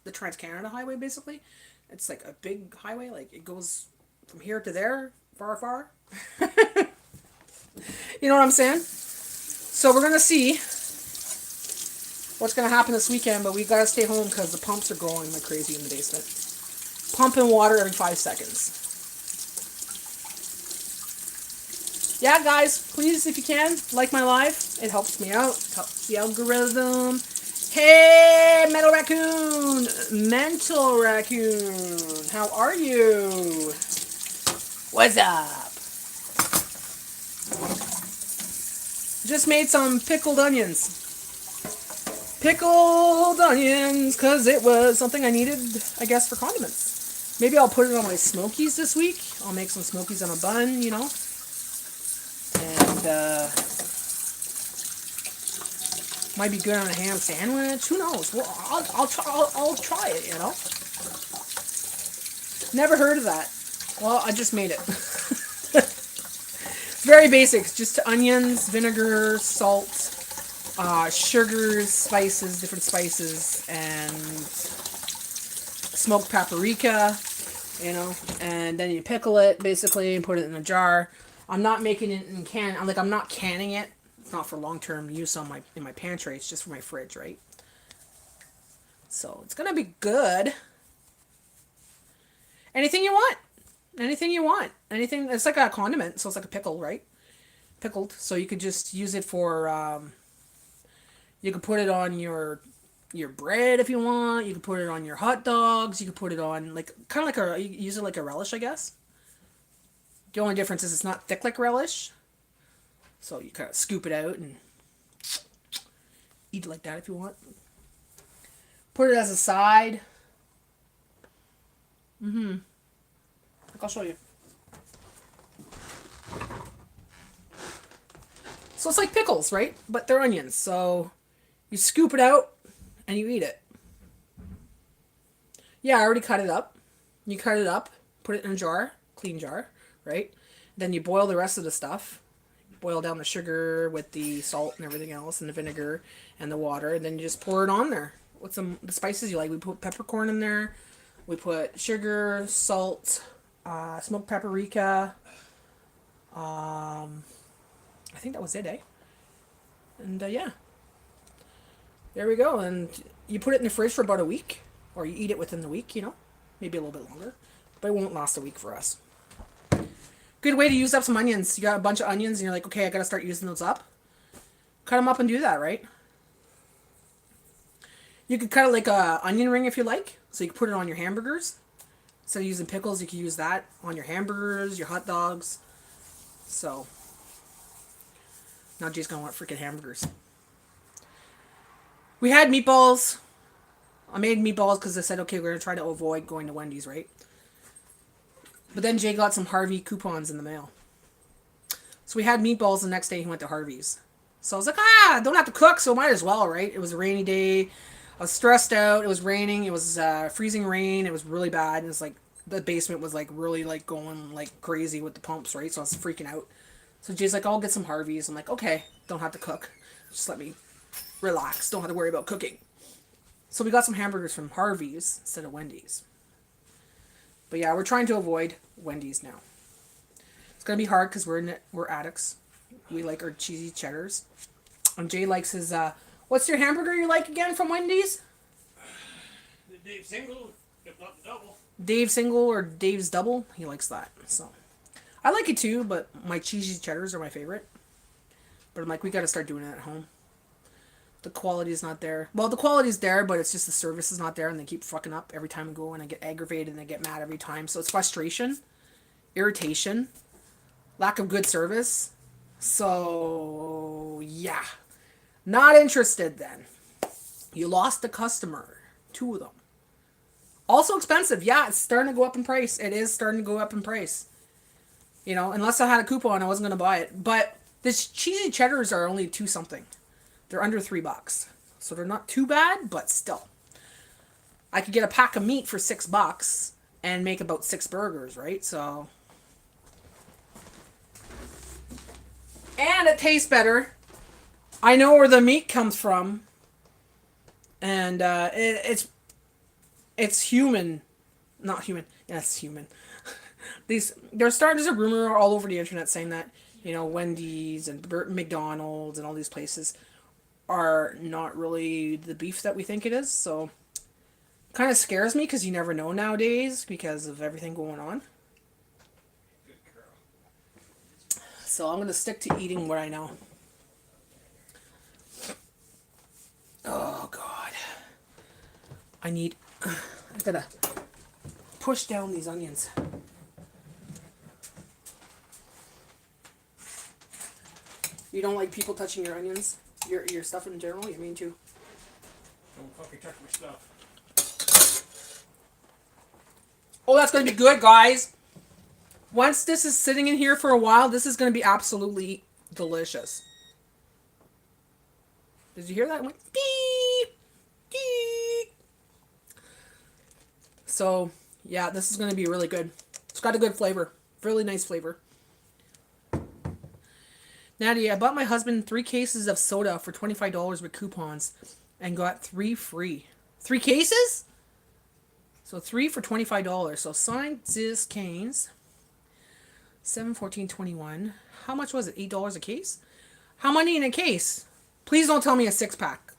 the Trans-Canada highway, basically. It's like a big highway, like it goes from here to there, far. You know what I'm saying? So we're going to see what's going to happen this weekend, but we got to stay home because the pumps are going like crazy in the basement. Pumping water every 5 seconds. Yeah, guys, please, if you can, like my live. It helps me out. It helps the algorithm. Hey, Mental Raccoon, how are you? What's up? Just made some pickled onions. Pickled onions, because it was something I needed, I guess, for condiments. Maybe I'll put it on my smokies this week. I'll make some smokies on a bun, you know. And, might be good on a ham sandwich. Who knows? Well, I'll try it, you know. Never heard of that. Well, I just made it. Very basic. Just onions, vinegar, salt, sugars, spices, different spices, and smoked paprika, you know. And then you pickle it, basically, and put it in a jar. I'm not making it in can. I'm not canning it. Not for long-term use in my pantry. It's just for my fridge, right? So it's gonna be good. Anything you want. It's like a condiment, so it's like a pickle, right? Pickled. So you could just use it for you could put it on your bread if you want. You could put it on your hot dogs. You could put it on you use it like a relish, I guess. The only difference is it's not thick like relish. So you kind of scoop it out and eat it like that if you want. Put it as a side. I'll show you. So it's like pickles, right? But they're onions. So you scoop it out and you eat it. Yeah, I already cut it up. You cut it up, put it in a jar, clean jar, right? Then you boil the rest of the stuff. Boil down the sugar with the salt and everything else and the vinegar and the water, and then you just pour it on there with the spices you like. We put peppercorn in there. We put sugar, salt, smoked paprika. I think that was it, eh? And yeah. There we go. And you put it in the fridge for about a week, or you eat it within the week, you know? Maybe a little bit longer. But it won't last a week for us. Good way to use up some onions. You got a bunch of onions and you're like, okay, I gotta start using those up. Cut them up and do that, right? You could cut it like a onion ring if you like. So you can put it on your hamburgers. Instead of using pickles, you can use that on your hamburgers, your hot dogs. So now Jay's gonna want freaking hamburgers. We had meatballs. I made meatballs because I said, okay, we're gonna try to avoid going to Wendy's, right? But then Jay got some Harvey coupons in the mail. So we had meatballs the next day he went to Harvey's. So I was like, I don't have to cook, so might as well, right? It was a rainy day. I was stressed out. It was raining. It was freezing rain. It was really bad. It was like the basement was like really like going like crazy with the pumps, right? So I was freaking out. So Jay's like, I'll get some Harvey's. I'm like, okay, don't have to cook. Just let me relax. Don't have to worry about cooking. So we got some hamburgers from Harvey's instead of Wendy's. But yeah, we're trying to avoid Wendy's now. It's gonna be hard because we're addicts. We like our cheesy cheddars. And Jay likes his what's your hamburger you like again from Wendy's? The Dave single, if not the double. Dave single or Dave's double. He likes that. So I like it too, but my cheesy cheddars are my favorite. But I'm like, we gotta start doing it at home. The quality is not there. Well, the quality is there, but it's just the service is not there, and they keep fucking up every time I go, and I get aggravated and I get mad every time. So it's frustration, irritation, lack of good service. So yeah, not interested then. You lost a customer, 2 of them. Also expensive. Yeah, it's starting to go up in price. It is starting to go up in price. You know, unless I had a coupon, I wasn't gonna buy it. But this cheesy cheddars are only 2 something. They're under $3. So they're not too bad, but still. I could get a pack of meat for $6 and make about 6 burgers, right? So. And it tastes better. I know where the meat comes from. And it's human. Not human. Yeah, it's human. There's a rumor all over the internet saying that, you know, Wendy's and McDonald's and all these places are not really the beef that we think it is. So kind of scares me because you never know nowadays because of everything going on. Good girl. So I'm going to stick to eating what I know. Oh, God. I gotta push down these onions. You don't like people touching your onions? Your stuff in general? You mean too? Don't fucking touch my stuff. Oh, that's gonna be good, guys. Once this is sitting in here for a while, this is gonna be absolutely delicious. Did you hear that? It went beep, beep. So, yeah, this is gonna be really good. It's got a good flavor. Really nice flavor. Natty, I bought my husband 3 cases of soda for $25 with coupons and got 3 free. 3 cases? So 3 for $25. So signed this canes. $7.14.21. How much was it? $8 a case? How many in a case? Please don't tell me a 6-pack.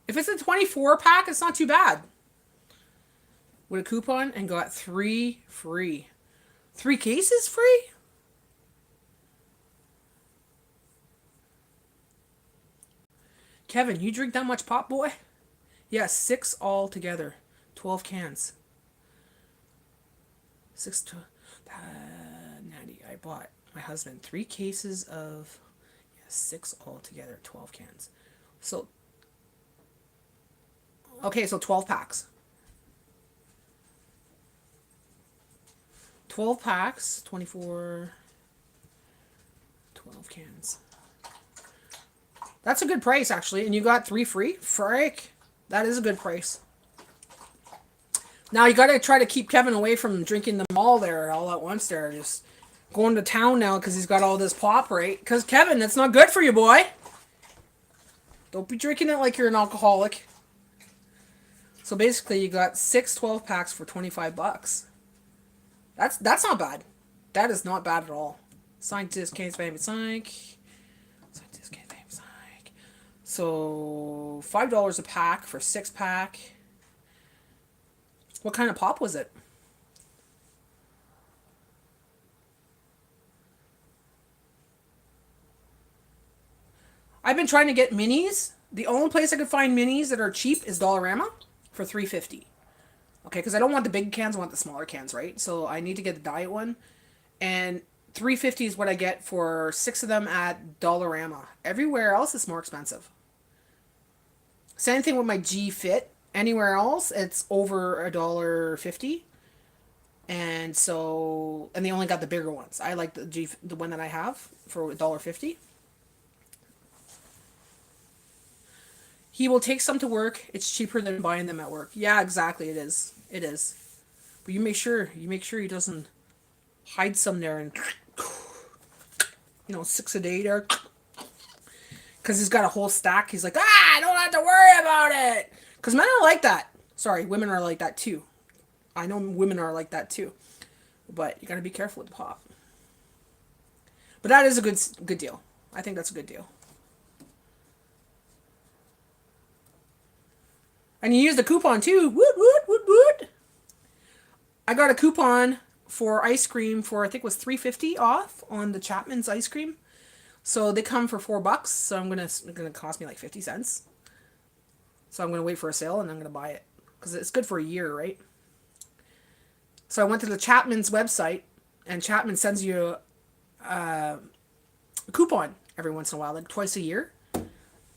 If it's a 24-pack, it's not too bad. With a coupon and got 3 free. 3 cases free? Kevin, you drink that much pop, boy? Yeah, 6 all together. 12 cans. 6 to... Natty, I bought my husband 3 cases of... Yeah, 6 all together. 12 cans. So... Okay, so 12 packs. 12 packs. 24... 12 cans. That's a good price, actually. And you got 3 free? Frick. That is a good price. Now, you got to try to keep Kevin away from drinking them all there, all at once there. Just going to town now because he's got all this pop, right? Because, Kevin, that's not good for you, boy. Don't be drinking it like you're an alcoholic. So, basically, you got 6 12-packs for $25. That's not bad. That is not bad at all. Scientist, case, baby, psych. So, $5 a pack for 6-pack. What kind of pop was it? I've been trying to get minis. The only place I could find minis that are cheap is Dollarama for $3.50. Okay, because I don't want the big cans, I want the smaller cans, right? So I need to get the diet one. And $3.50 is what I get for 6 of them at Dollarama. Everywhere else it's more expensive. Same thing with my G Fit. Anywhere else it's over $1.50. And so, and they only got the bigger ones. I like the one that I have for $1.50. He will take some to work. It's cheaper than buying them at work. Yeah, exactly. It is. It is. But you make sure he doesn't hide some there and 6 a day there. Because he's got a whole stack. He's like, I don't have to worry about it. Because men are like that. Sorry, women are like that too. I know women are like that too. But you got to be careful with the pop. But that is a good deal. I think that's a good deal. And you use the coupon too. Woot, woot, woot, woot. I got a coupon for ice cream for, I think it was $3.50 off on the Chapman's ice cream. So they come for $4. So it's gonna cost me like 50 cents. So I'm gonna wait for a sale and I'm gonna buy it. Because it's good for a year, right? So I went to the Chapman's website, and Chapman sends you a coupon every once in a while, like twice a year.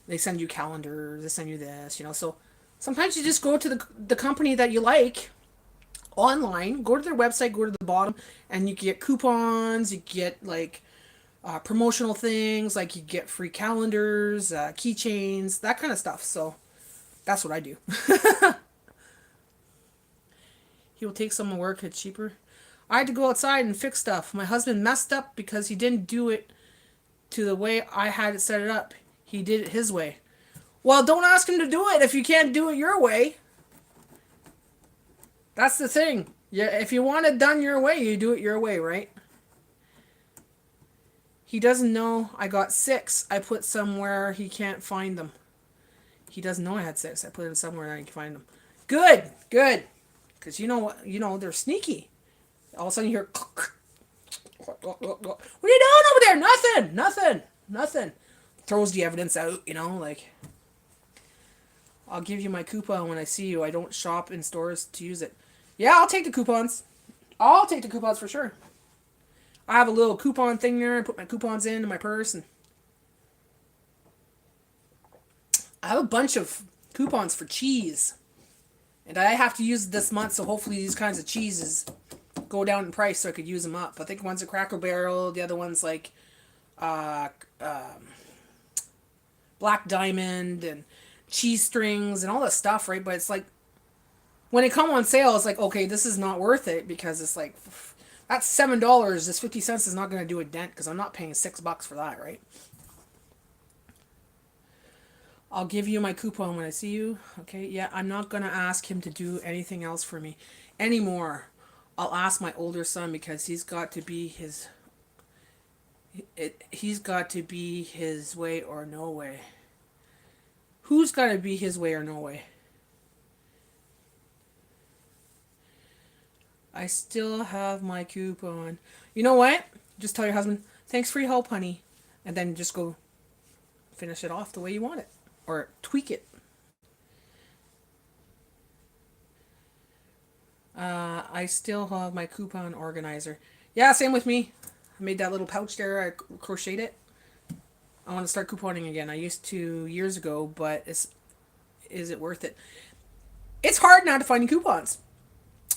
They send you calendars, they send you this, So sometimes you just go to the company that you like online, go to their website, go to the bottom, and you get coupons, you get like promotional things, like you get free calendars, keychains, that kind of stuff. So that's what I do. He will take some to work, it's cheaper. I had to go outside and fix stuff. My husband messed up because he didn't do it to the way I had it set it up. He did it his way. Well, don't ask him to do it if you can't do it your way. That's the thing. Yeah, if you want it done your way, you do it your way, right? He doesn't know I got 6. I put somewhere he can't find them. He doesn't know I had 6. I put it somewhere and I can find them. Good, good. Because they're sneaky. All of a sudden you hear, what are you doing over there? Nothing. Throws the evidence out, like, I'll give you my coupon when I see you. I don't shop in stores to use it. Yeah, I'll take the coupons. I'll take the coupons for sure. I have a little coupon thing there. I put my coupons in my purse. And I have a bunch of coupons for cheese. And I have to use it this month, so hopefully these kinds of cheeses go down in price so I could use them up. I think one's a Cracker Barrel, the other one's like Black Diamond and cheese strings and all that stuff, right? But it's like, when it come on sale, it's like, okay, this is not worth it, because it's like, that's $7. This 50 cents is not going to do a dent, because I'm not paying $6 for that, right? I'll give you my coupon when I see you. Okay, yeah, I'm not going to ask him to do anything else for me anymore. I'll ask my older son, because he's got to be he's got to be his way or no way. Who's got to be his way or no way? I still have my coupon. You know what? Just tell your husband, thanks for your help, honey. And then just go finish it off the way you want it. Or tweak it. I still have my coupon organizer. Yeah, same with me. I made that little pouch there. I crocheted it. I want to start couponing again. I used to years ago, but is it worth it? It's hard now to find coupons.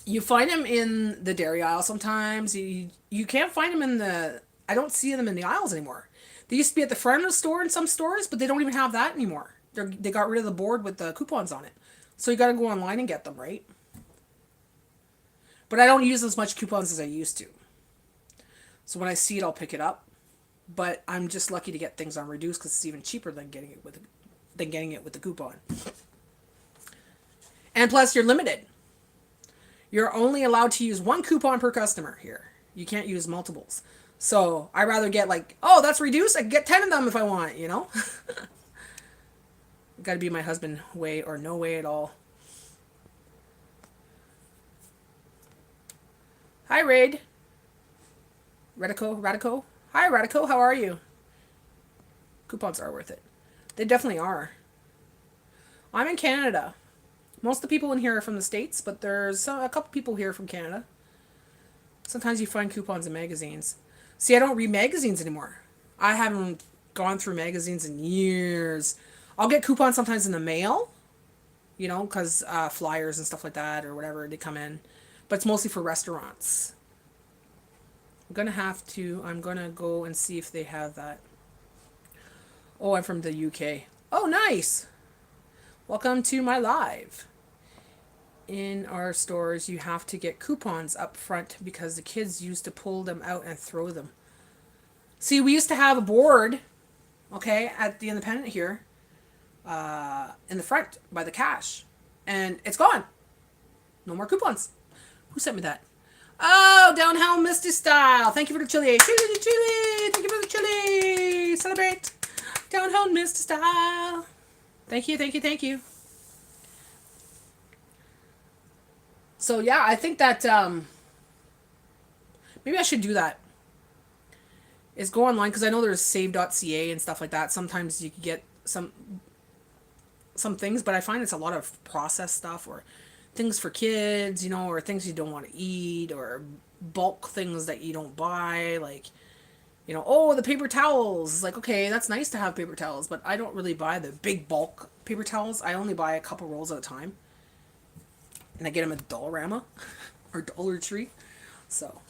You find them in the dairy aisle sometimes. You can't find them in the... I don't see them in the aisles anymore. They used to be at the front of the store in some stores, but they don't even have that anymore. They got rid of the board with the coupons on it. So you got to go online and get them, right? But I don't use as much coupons as I used to. So when I see it, I'll pick it up. But I'm just lucky to get things on reduced, because it's even cheaper than getting it with the coupon. And plus, you're limited. You're only allowed to use 1 coupon per customer here. You can't use multiples. So I'd rather get like, oh, that's reduced. I can get 10 of them if I want, Got to be my husband way or no way at all. Hi, Raid. Radico. Hi, Radico. How are you? Coupons are worth it. They definitely are. I'm in Canada. Most of the people in here are from the States, but there's a couple people here from Canada. Sometimes you find coupons in magazines. See, I don't read magazines anymore. I haven't gone through magazines in years. I'll get coupons sometimes in the mail, you know, because flyers and stuff like that or whatever, they come in. But it's mostly for restaurants. I'm going to go and see if they have that. Oh, I'm from the UK. Oh, nice. Welcome to my live. In our stores, you have to get coupons up front because the kids used to pull them out and throw them. See, we used to have a board, okay, at the Independent here, in the front by the cash, and it's gone. No more coupons. Who sent me that? Oh, Downhill Misty Style. Thank you for the chili. Chili. Thank you for the chili. Celebrate. Downhill Misty Style. Thank you. So yeah, I think that maybe I should do that. Is go online, because I know there's save.ca and stuff like that. Sometimes you can get some things, but I find it's a lot of processed stuff or things for kids, you know, or things you don't want to eat, or bulk things that you don't buy, like, you know, oh, the paper towels. Like, okay, that's nice to have paper towels, but I don't really buy the big bulk paper towels. I only buy a couple rolls at a time. And I get them at Dollarama or Dollar Tree. So.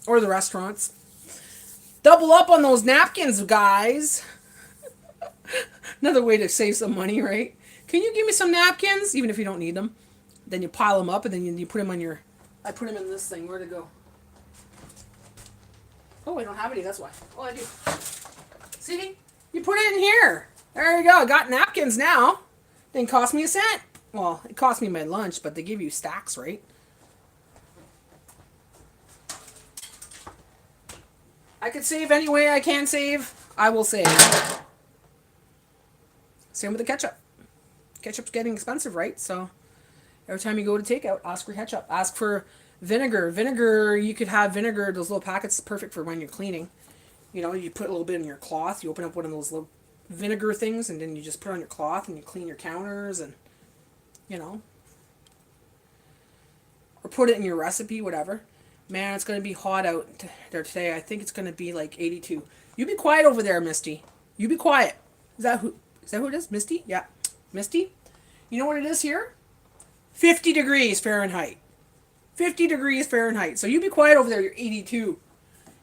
Or the restaurants. Double up on those napkins, guys. Another way to save some money, right? Can you give me some napkins? Even if you don't need them. Then you pile them up and then you put them on your... I put them in this thing. Where'd it go? Oh, I don't have any. That's why. Oh, I do. See? You put it in here. There you go. I got napkins now. Didn't cost me a cent. Well, it cost me my lunch, but they give you stacks, right? I could save any way I can save. I will save. Same with the ketchup. Ketchup's getting expensive, right? So every time you go to takeout, ask for ketchup. Ask for vinegar. Vinegar, you could have vinegar, those little packets, perfect for when you're cleaning. You know, you put a little bit in your cloth. You open up one of those little vinegar things, and then you just put it on your cloth and you clean your counters, and, you know. Or put it in your recipe, whatever. Man, it's going to be hot out there today. I think it's going to be like 82. You be quiet over there, Misty. You be quiet. Is that who it is? Misty? Yeah. Misty? You know what it is here? 50 degrees Fahrenheit. 50 degrees Fahrenheit. So you be quiet over there. You're 82.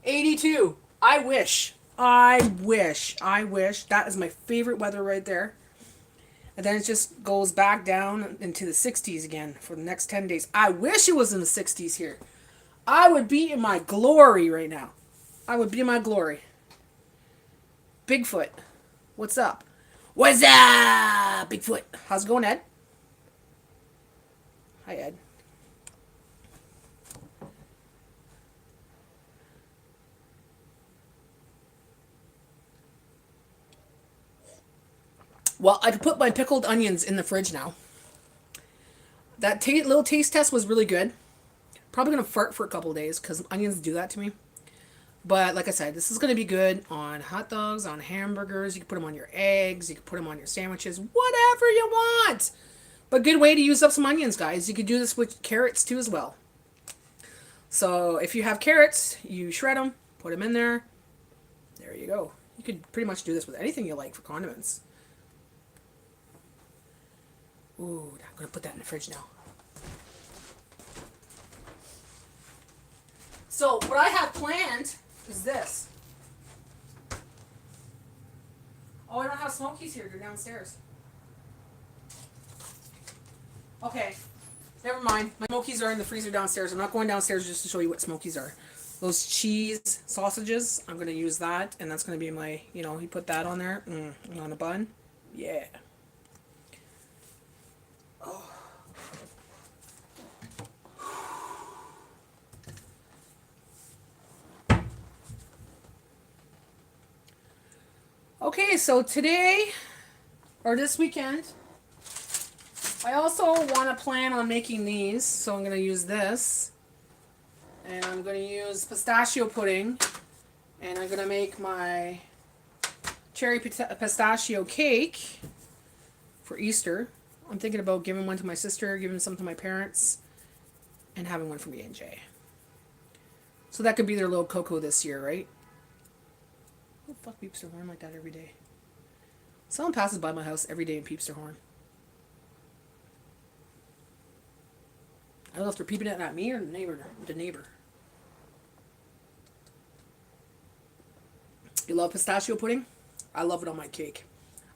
82. I wish. That is my favorite weather right there. And then it just goes back down into the 60s again for the next 10 days. I wish it was in the 60s here. I would be in my glory right now. I would be in my glory. Bigfoot. What's up? What's up, Bigfoot? How's it going, Ed? Hi, Ed. Well, I put my pickled onions in the fridge now. That little taste test was really good. Probably going to fart for a couple of days because onions do that to me. But like I said, this is going to be good on hot dogs, on hamburgers. You can put them on your eggs. You can put them on your sandwiches. Whatever you want. But good way to use up some onions, guys. You could do this with carrots too as well. So if you have carrots, you shred them. Put them in there. There you go. You could pretty much do this with anything you like for condiments. Ooh, I'm going to put that in the fridge now. So what I have planned is this. Oh, I don't have Smokies here. They're downstairs. Okay. Never mind. My Smokies are in the freezer downstairs. I'm not going downstairs just to show you what Smokies are. Those cheese sausages, I'm going to use that. And that's going to be my, you know, you put that on there. On a bun. Yeah. Oh. Okay, so today, or this weekend, I also want to plan on making these. So I'm going to use this. And I'm going to use pistachio pudding. And I'm going to make my cherry pistachio cake for Easter. I'm thinking about giving one to my sister, giving some to my parents, and having one for me and Jay. So that could be their little cocoa this year, right? Who the fuck peeps their horn like that every day? Someone passes by my house every day and peeps their horn. I don't know if they're peeping at me or the neighbor. You love pistachio pudding? I love it on my cake.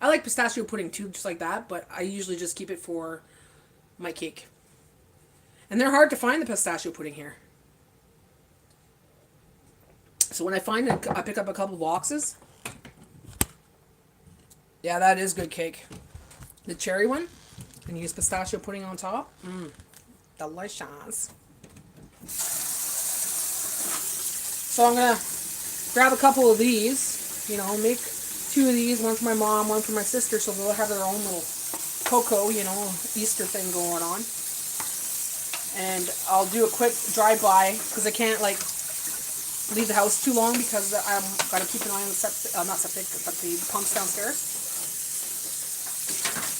I like pistachio pudding too, just like that, but I usually just keep it for my cake. And they're hard to find, the pistachio pudding here. So when I find it, I pick up a couple boxes. Yeah, that is good cake. The cherry one, and use pistachio pudding on top. Delicious. So I'm going to grab a couple of these, you know, make 2 of these, one for my mom, one for my sister, so they'll have their own little cocoa, you know, Easter thing going on. And I'll do a quick drive-by, because I can't, like, leave the house too long, because I'm got to keep an eye on the septic, not septic, but the pumps downstairs.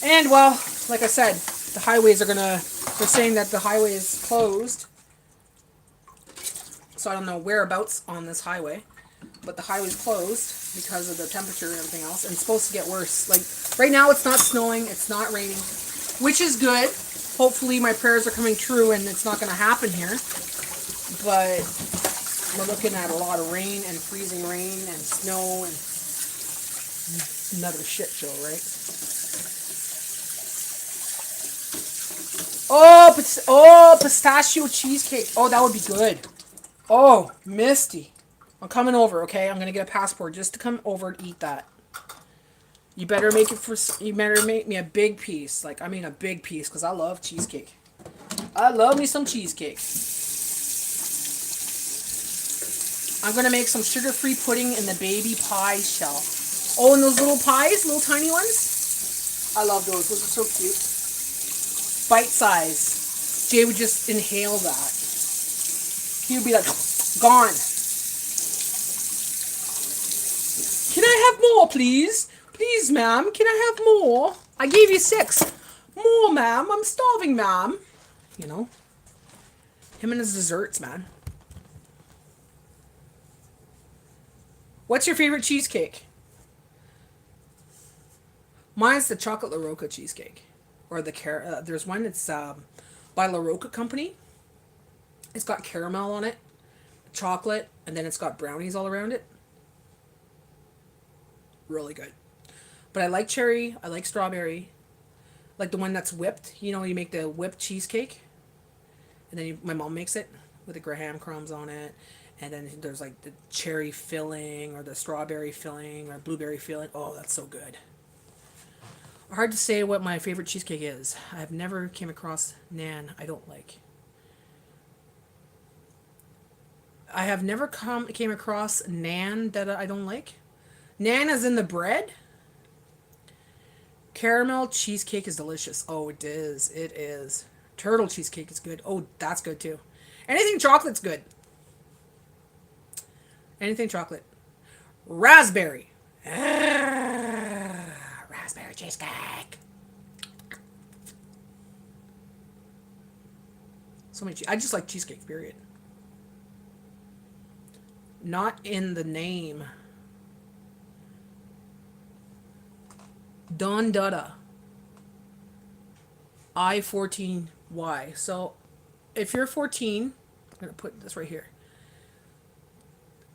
And, well, like I said, the highways are they're saying that the highway is closed. So I don't know whereabouts on this highway, but the highway's closed because of the temperature and everything else, and it's supposed to get worse. Like, right now it's not snowing, it's not raining, which is good. Hopefully my prayers are coming true and it's not going to happen here. But we're looking at a lot of rain and freezing rain and snow and another shit show, right? Oh, pistachio cheesecake. Oh, that would be good. Oh, Misty. I'm coming over, okay? I'm going to get a passport just to come over and eat that. You better make me a big piece. Like, I mean a big piece, because I love cheesecake. I love me some cheesecake. I'm going to make some sugar-free pudding in the baby pie shell. Oh, and those little pies, little tiny ones? I love those. Those are so cute. Bite size. Jay would just inhale that. He would be like, gone. Can I have more, please? Please, ma'am, can I have more? I gave you 6. More, ma'am. I'm starving, ma'am. You know? Him and his desserts, man. What's your favorite cheesecake? Mine's the chocolate La Roca cheesecake. Or the there's one that's by La Roca Company. It's got caramel on it, chocolate, and then it's got brownies all around it. Really good. But I like cherry, I like strawberry. Like the one that's whipped. You know, you make the whipped cheesecake. And then my mom makes it with the graham crumbs on it. And then there's like the cherry filling or the strawberry filling or blueberry filling. Oh, that's so good. Hard to say what my favorite cheesecake is. I've never came across Nan I don't like. I have never came across Nan that I don't like. Nan is in the bread. Caramel cheesecake is delicious. Oh, it is. It is. Turtle cheesecake is good. Oh, that's good too. Anything chocolate's good. Anything chocolate. Raspberry. Raspberry cheesecake. So many. I just like cheesecake, period. Not in the name. Don Dada. I-14Y. So, if you're 14, I'm going to put this right here.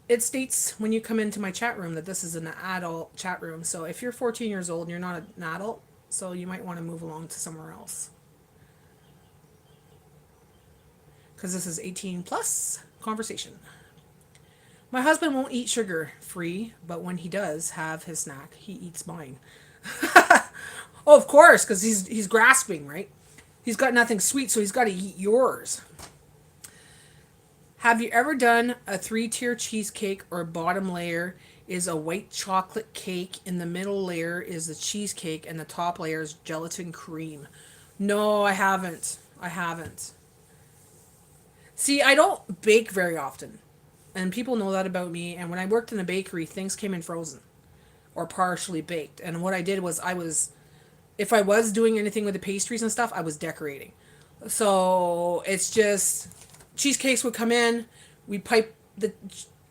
It states when you come into my chat room that this is an adult chat room. So, if you're 14 years old and you're not an adult, so you might want to move along to somewhere else. Because this is 18 plus conversation. My husband won't eat sugar free, but when he does have his snack, he eats mine. Oh, of course, because he's grasping, right? He's got nothing sweet, so he's got to eat yours. Have you ever done a 3-tier cheesecake or bottom layer is a white chocolate cake, in the middle layer is the cheesecake, and the top layer is gelatin cream? No, I haven't. See, I don't bake very often. And people know that about me. And when I worked in a bakery, things came in frozen. or partially baked. And what I did was if I was doing anything with the pastries and stuff, I was decorating. So it's just cheesecakes would come in, we pipe the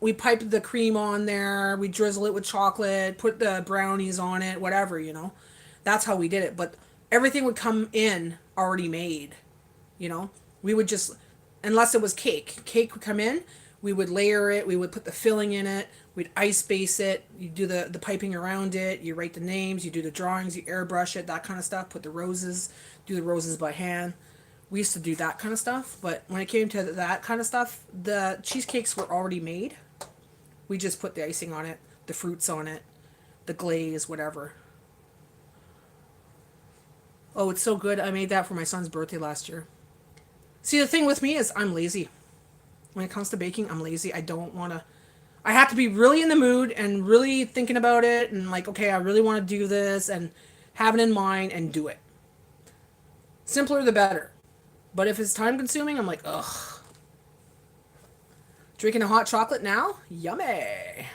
we pipe the cream on there, we drizzle it with chocolate, put the brownies on it, whatever, you know. That's how we did it. But everything would come in already made, you know. We would just, unless it was cake would come in, we would layer it, we would put the filling in it, we'd ice base it, you do the piping around it, you write the names, you do the drawings, you airbrush it, that kind of stuff, put the roses, do the roses by hand. We used to do that kind of stuff, but when it came to that kind of stuff, the cheesecakes were already made. We just put the icing on it, the fruits on it, the glaze, whatever. Oh, it's so good. I made that for my son's birthday last year. See, the thing with me is I'm lazy. When it comes to baking, I'm lazy. I don't want to. I have to be really in the mood and really thinking about it and like, okay, I really want to do this and have it in mind and do it. Simpler the better. But if it's time consuming, I'm like, ugh. Drinking a hot chocolate now? Yummy.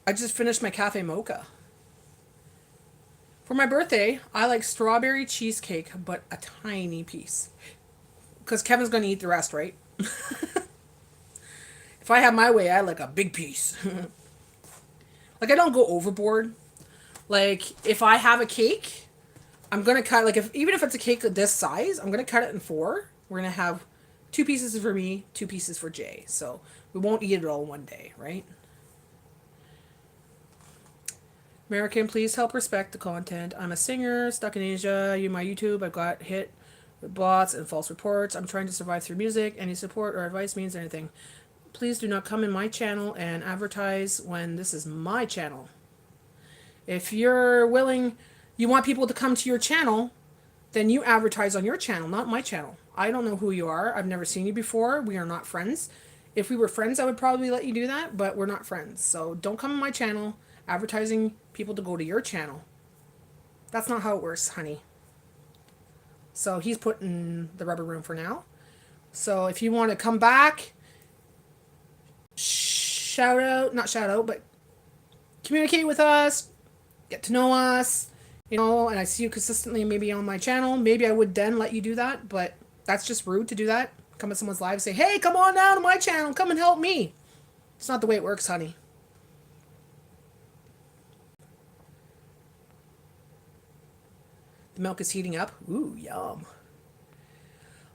I just finished my cafe mocha. For my birthday, I like strawberry cheesecake, but a tiny piece. Because Kevin's going to eat the rest, right? If I have my way, I like a big piece. Like, I don't go overboard. Like, if I have a cake, I'm going to cut, like, even if it's a cake this size, I'm going to cut it in 4. We're going to have 2 pieces for me, 2 pieces for Jay. So, we won't eat it all one day, right? American, please help respect the content. I'm a singer, stuck in Asia. My YouTube, I got hit with bots and false reports. I'm trying to survive through music. Any support or advice means anything. Please do not come in my channel and advertise when this is my channel. If you're willing, you want people to come to your channel, then you advertise on your channel, not my channel. I don't know who you are. I've never seen you before. We are not friends. If we were friends, I would probably let you do that, but we're not friends. So don't come on my channel advertising people to go to your channel. That's not how it works, honey. So he's put in the rubber room for now. So if you want to come back, not shout out, but communicate with us, get to know us, you know, and I see you consistently maybe on my channel. Maybe I would then let you do that, but that's just rude to do that. Come at someone's live and say, hey, come on down to my channel, come and help me. It's not the way it works, honey. The milk is heating up. Ooh, yum.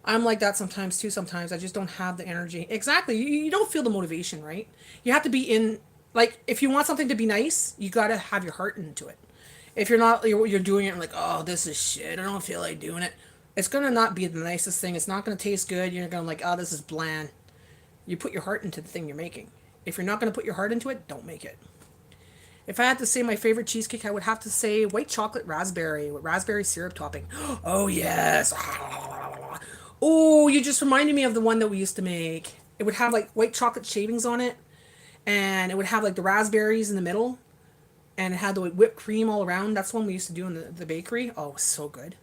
I'm like that sometimes too. Sometimes I just don't have the energy. Exactly. You don't feel the motivation, right? You have to be in, like, if you want something to be nice, you got to have your heart into it. If you're not, you're doing it like, oh, this is shit. I don't feel like doing it. It's going to not be the nicest thing. It's not going to taste good. You're going to like, oh, this is bland. You put your heart into the thing you're making. If you're not going to put your heart into it, don't make it. If I had to say my favorite cheesecake, I would have to say white chocolate raspberry with raspberry syrup topping. Oh, yes. Oh, you just reminded me of the one that we used to make. It would have like white chocolate shavings on it. And it would have like the raspberries in the middle. And it had the whipped cream all around. That's one we used to do in the bakery. Oh, it was so good.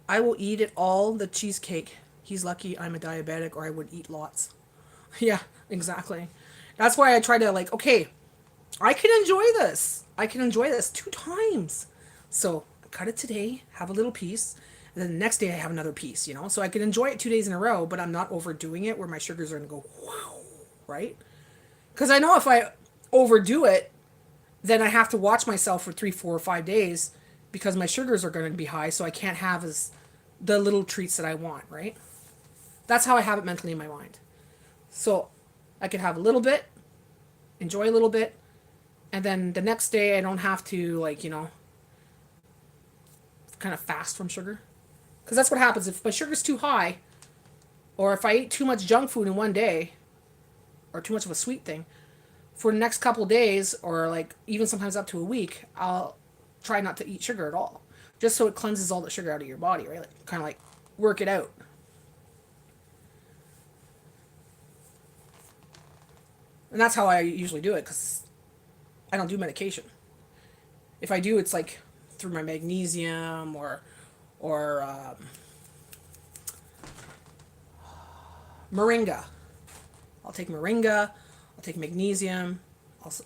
I will eat it all, the cheesecake. He's lucky I'm a diabetic or I would eat lots. Yeah, exactly. That's why I try to like, okay, I can enjoy this. I can enjoy this 2 times. So cut it today, have a little piece, and then the next day I have another piece, you know? So I can enjoy it 2 days in a row, but I'm not overdoing it where my sugars are going to go, wow, right? Because I know if I overdo it, then I have to watch myself for 3, 4, or 5 days because my sugars are going to be high, so I can't have the little treats that I want, right? That's how I have it mentally in my mind. So I could have a little bit, enjoy a little bit, and then the next day I don't have to, like, you know, kind of fast from sugar. Because that's what happens. If my sugar's too high, or if I eat too much junk food in one day, or too much of a sweet thing, for the next couple of days, or like even sometimes up to a week, I'll try not to eat sugar at all. Just so it cleanses all the sugar out of your body, right? Like, kind of like work it out. And that's how I usually do it, because I don't do medication. If I do, it's like through my magnesium or moringa. I'll take moringa. I'll take magnesium.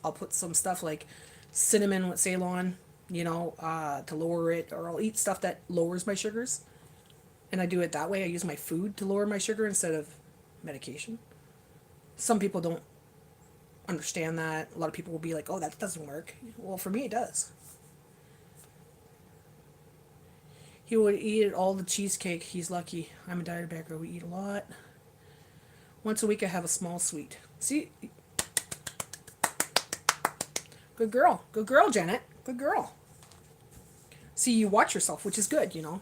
I'll put some stuff like cinnamon with Ceylon, to lower it, or I'll eat stuff that lowers my sugars. And I do it that way. I use my food to lower my sugar instead of medication. Some people don't understand that. A lot of people will be like, oh, that doesn't work. Well, for me, it does. He would eat all the cheesecake. He's lucky. I'm a diabetic. We eat a lot. Once a week, I have a small sweet. See? Good girl. Good girl, Janet. Good girl. See, you watch yourself, which is good, You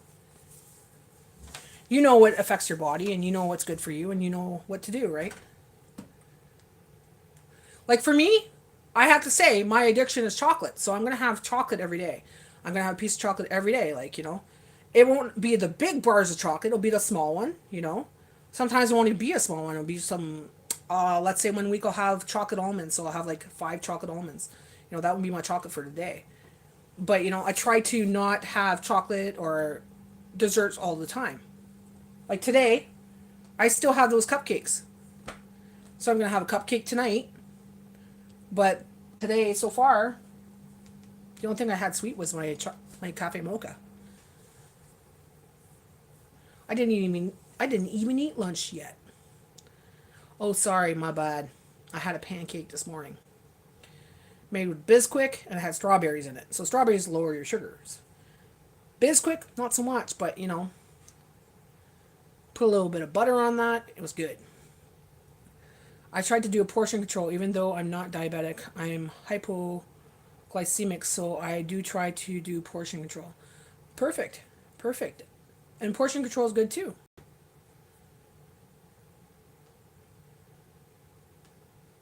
know what affects your body, and you know what's good for you, and you know what to do, right? Like for me, I have to say, my addiction is chocolate. So I'm going to have chocolate every day. I'm going to have a piece of chocolate every day, It won't be the big bars of chocolate. It'll be the small one. Sometimes it won't even be a small one. It'll be some, let's say 1 week I'll have chocolate almonds. So I'll have like 5 chocolate almonds. That would be my chocolate for today. But, I try to not have chocolate or desserts all the time. Like today, I still have those cupcakes. So I'm going to have a cupcake tonight. But today, so far, the only thing I had sweet was my cafe mocha. I didn't even eat lunch yet. Oh, sorry, my bad. I had a pancake this morning. Made with Bisquick, and it had strawberries in it. So strawberries lower your sugars. Bisquick, not so much, but, put a little bit of butter on that. It was good. I tried to do a portion control, even though I'm not diabetic. I am hypoglycemic, so I do try to do portion control. Perfect. Perfect. And portion control is good too.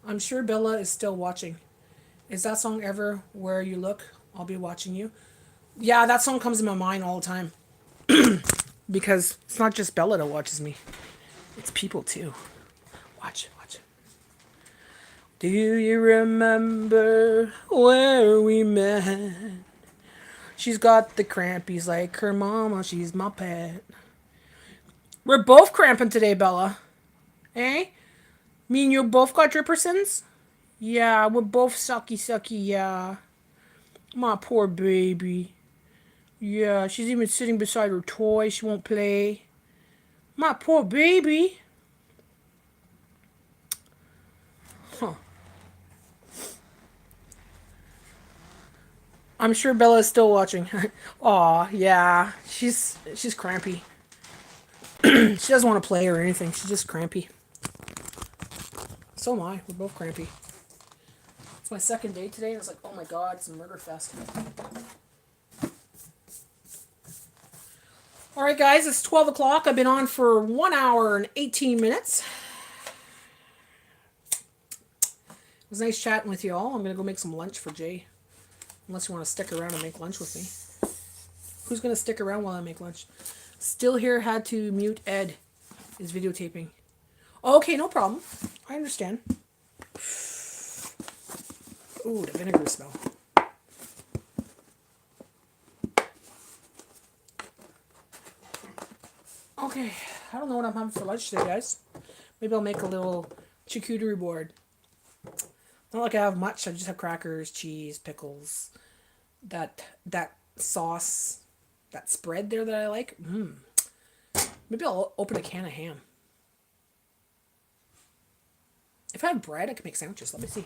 I'm sure Bella is still watching. Is that song ever Where You Look, I'll Be Watching You? Yeah, that song comes in my mind all the time. Because it's not just Bella that watches me. It's people too. Watch. Do you remember where we met? She's got the crampies like her mama. She's my pet. We're both cramping today, Bella. Eh? Me and you both got drippersons? Yeah, we're both sucky, yeah. My poor baby. Yeah, she's even sitting beside her toy. She won't play. My poor baby. Huh. I'm sure Bella's still watching. Aw, yeah. She's crampy. She doesn't want to play or anything. She's just crampy. So am I. We're both crampy. It's my second day today, and it's like, oh my god, it's a murder fest. Alright guys, it's 12 o'clock. I've been on for 1 hour and 18 minutes. It was nice chatting with you all. I'm going to go make some lunch for Jay. Unless you want to stick around and make lunch with me. Who's going to stick around while I make lunch? Still here, had to mute Ed. Is videotaping. Okay, no problem. I understand. Ooh, the vinegar smell. Okay, I don't know what I'm having for lunch today, guys. Maybe I'll make a little charcuterie board. Not like I have much. I just have crackers, cheese, pickles, that sauce, that spread there that I like. Maybe I'll open a can of ham. If I have bread, I can make sandwiches. Let me see.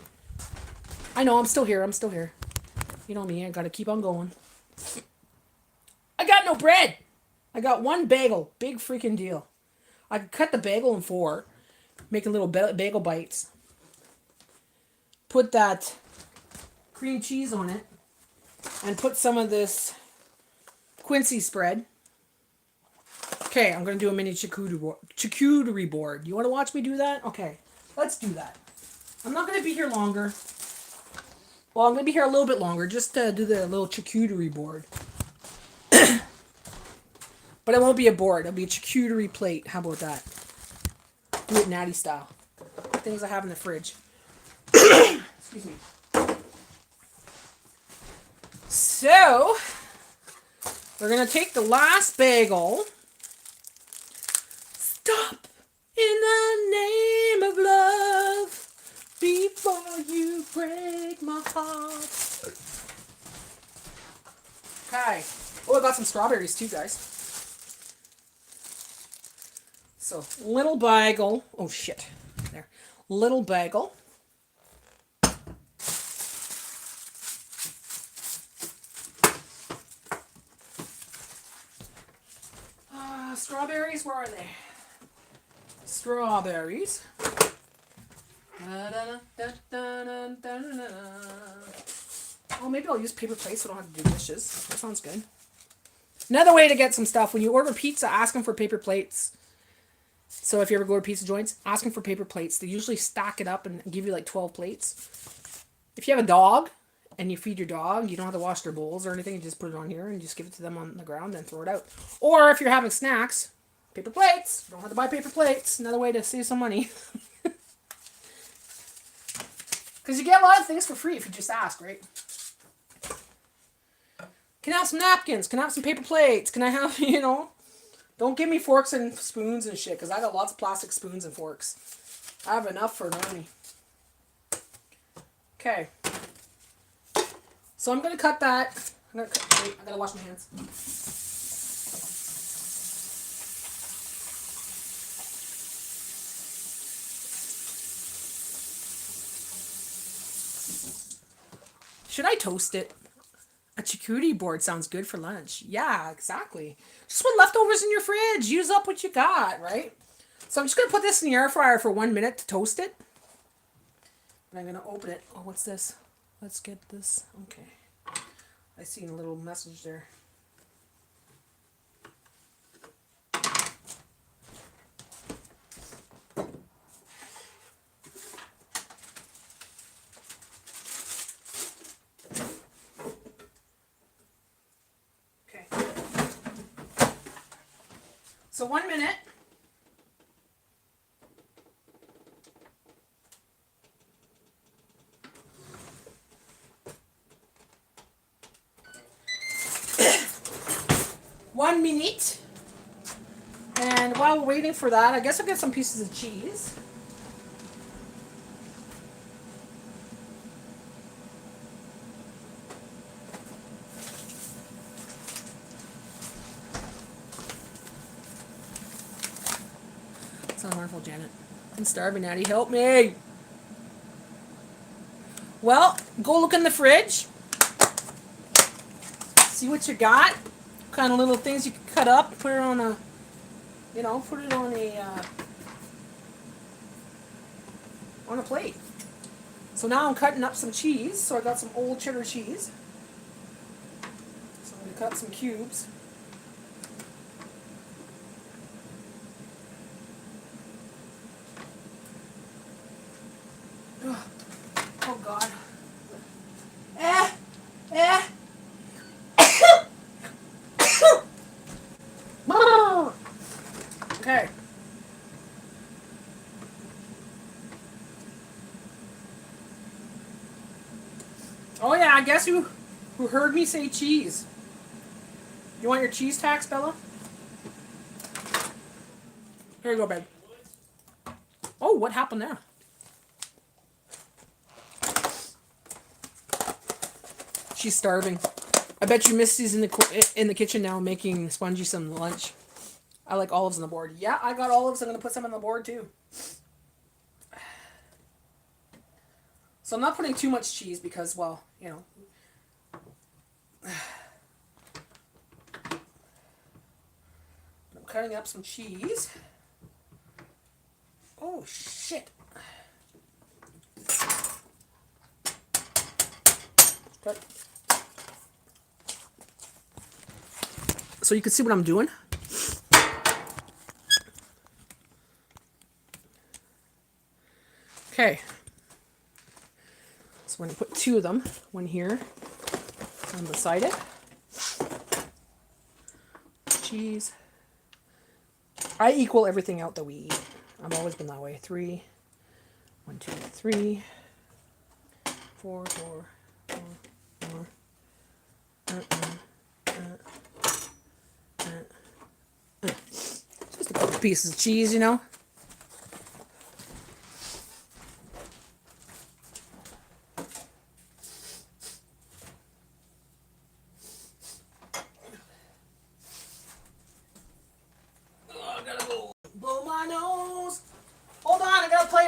I know, I'm still here. You know me, I gotta keep on going. I got no bread! I got one bagel. Big freaking deal. I could cut the bagel in 4. Making little bagel bites. Put that cream cheese on it. And put some of this Quincy spread. Okay, I'm going to do a mini charcuterie board. You want to watch me do that? Okay, let's do that. I'm not going to be here longer. Well, I'm going to be here a little bit longer just to do the little charcuterie board. But it won't be a board. It'll be a charcuterie plate. How about that? Do it Natty style. Things I have in the fridge. Excuse me. So, we're going to take the last bagel. Stop in the name of love. Be before you break my heart. Okay. Oh, I got some strawberries too, guys. So, little bagel. Oh, shit. There. Little bagel. Strawberries, where are they? Strawberries. Oh, maybe I'll use paper plates so I don't have to do dishes. That sounds good. Another way to get some stuff, when you order pizza, ask them for paper plates. So if you ever go to pizza joints, ask them for paper plates. They usually stack it up and give you like 12 plates. If you have a dog and you feed your dog, you don't have to wash their bowls or anything. You just put it on here and just give it to them on the ground and throw it out. Or if you're having snacks, paper plates. You don't have to buy paper plates. Another way to save some money. Because you get a lot of things for free if you just ask, right? Can I have some napkins? Can I have some paper plates? Can I have, you know? Don't give me forks and spoons and shit, because I got lots of plastic spoons and forks. I have enough for an army. Okay. So I'm going to cut that. Wait, I got to wash my hands. Should I toast it? A charcuterie board sounds good for lunch. Yeah, exactly. Just put leftovers in your fridge. Use up what you got, right? So I'm just going to put this in the air fryer for 1 minute to toast it. And I'm going to open it. Oh, what's this? Let's get this. Okay. I seen a little message there. So 1 minute. One minute. And while we're waiting for that, I guess I'll get some pieces of cheese. Sounds wonderful, Janet. I'm starving, Natty. Help me. Well, go look in the fridge. See what you got. What kind of little things you can cut up. Put it on a, you know, put it on a plate. So now I'm cutting up some cheese. So I got some old cheddar cheese. So I'm going to cut some cubes. Oh God. Okay. Oh yeah, I guess who heard me say cheese? You want your cheese tax, Bella? Here you go, babe. Oh, what happened there? She's starving. I bet you Misty's in the kitchen now making Spongy some lunch. I like olives on the board. Yeah, I got olives. I'm going to put some on the board too. So I'm not putting too much cheese because, well, you know. I'm cutting up some cheese. Oh, shit. Cut. So you can see what I'm doing. Okay. So we're going to put two of them. One here. One beside it. Cheese. I equal everything out that we eat. I've always been that way. 3. 1, 2, 3. 4, 4, 4, 4. Just a couple pieces of cheese, you know.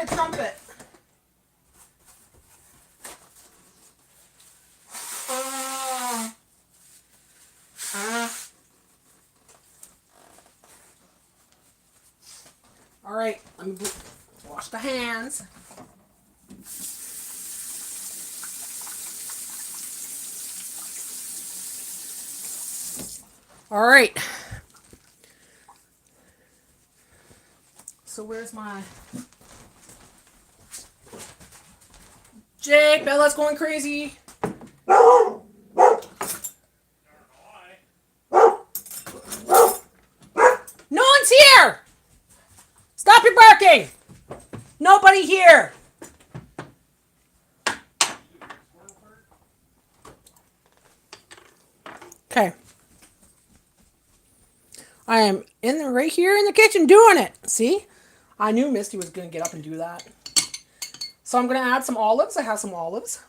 a trumpet. All right, let me wash the hands. All right. So where's my... Jake, Bella's going crazy. No one's here! Stop your barking! Nobody here! Okay. I am right here in the kitchen doing it. See? I knew Misty was going to get up and do that. So I'm going to add some olives. I have some olives.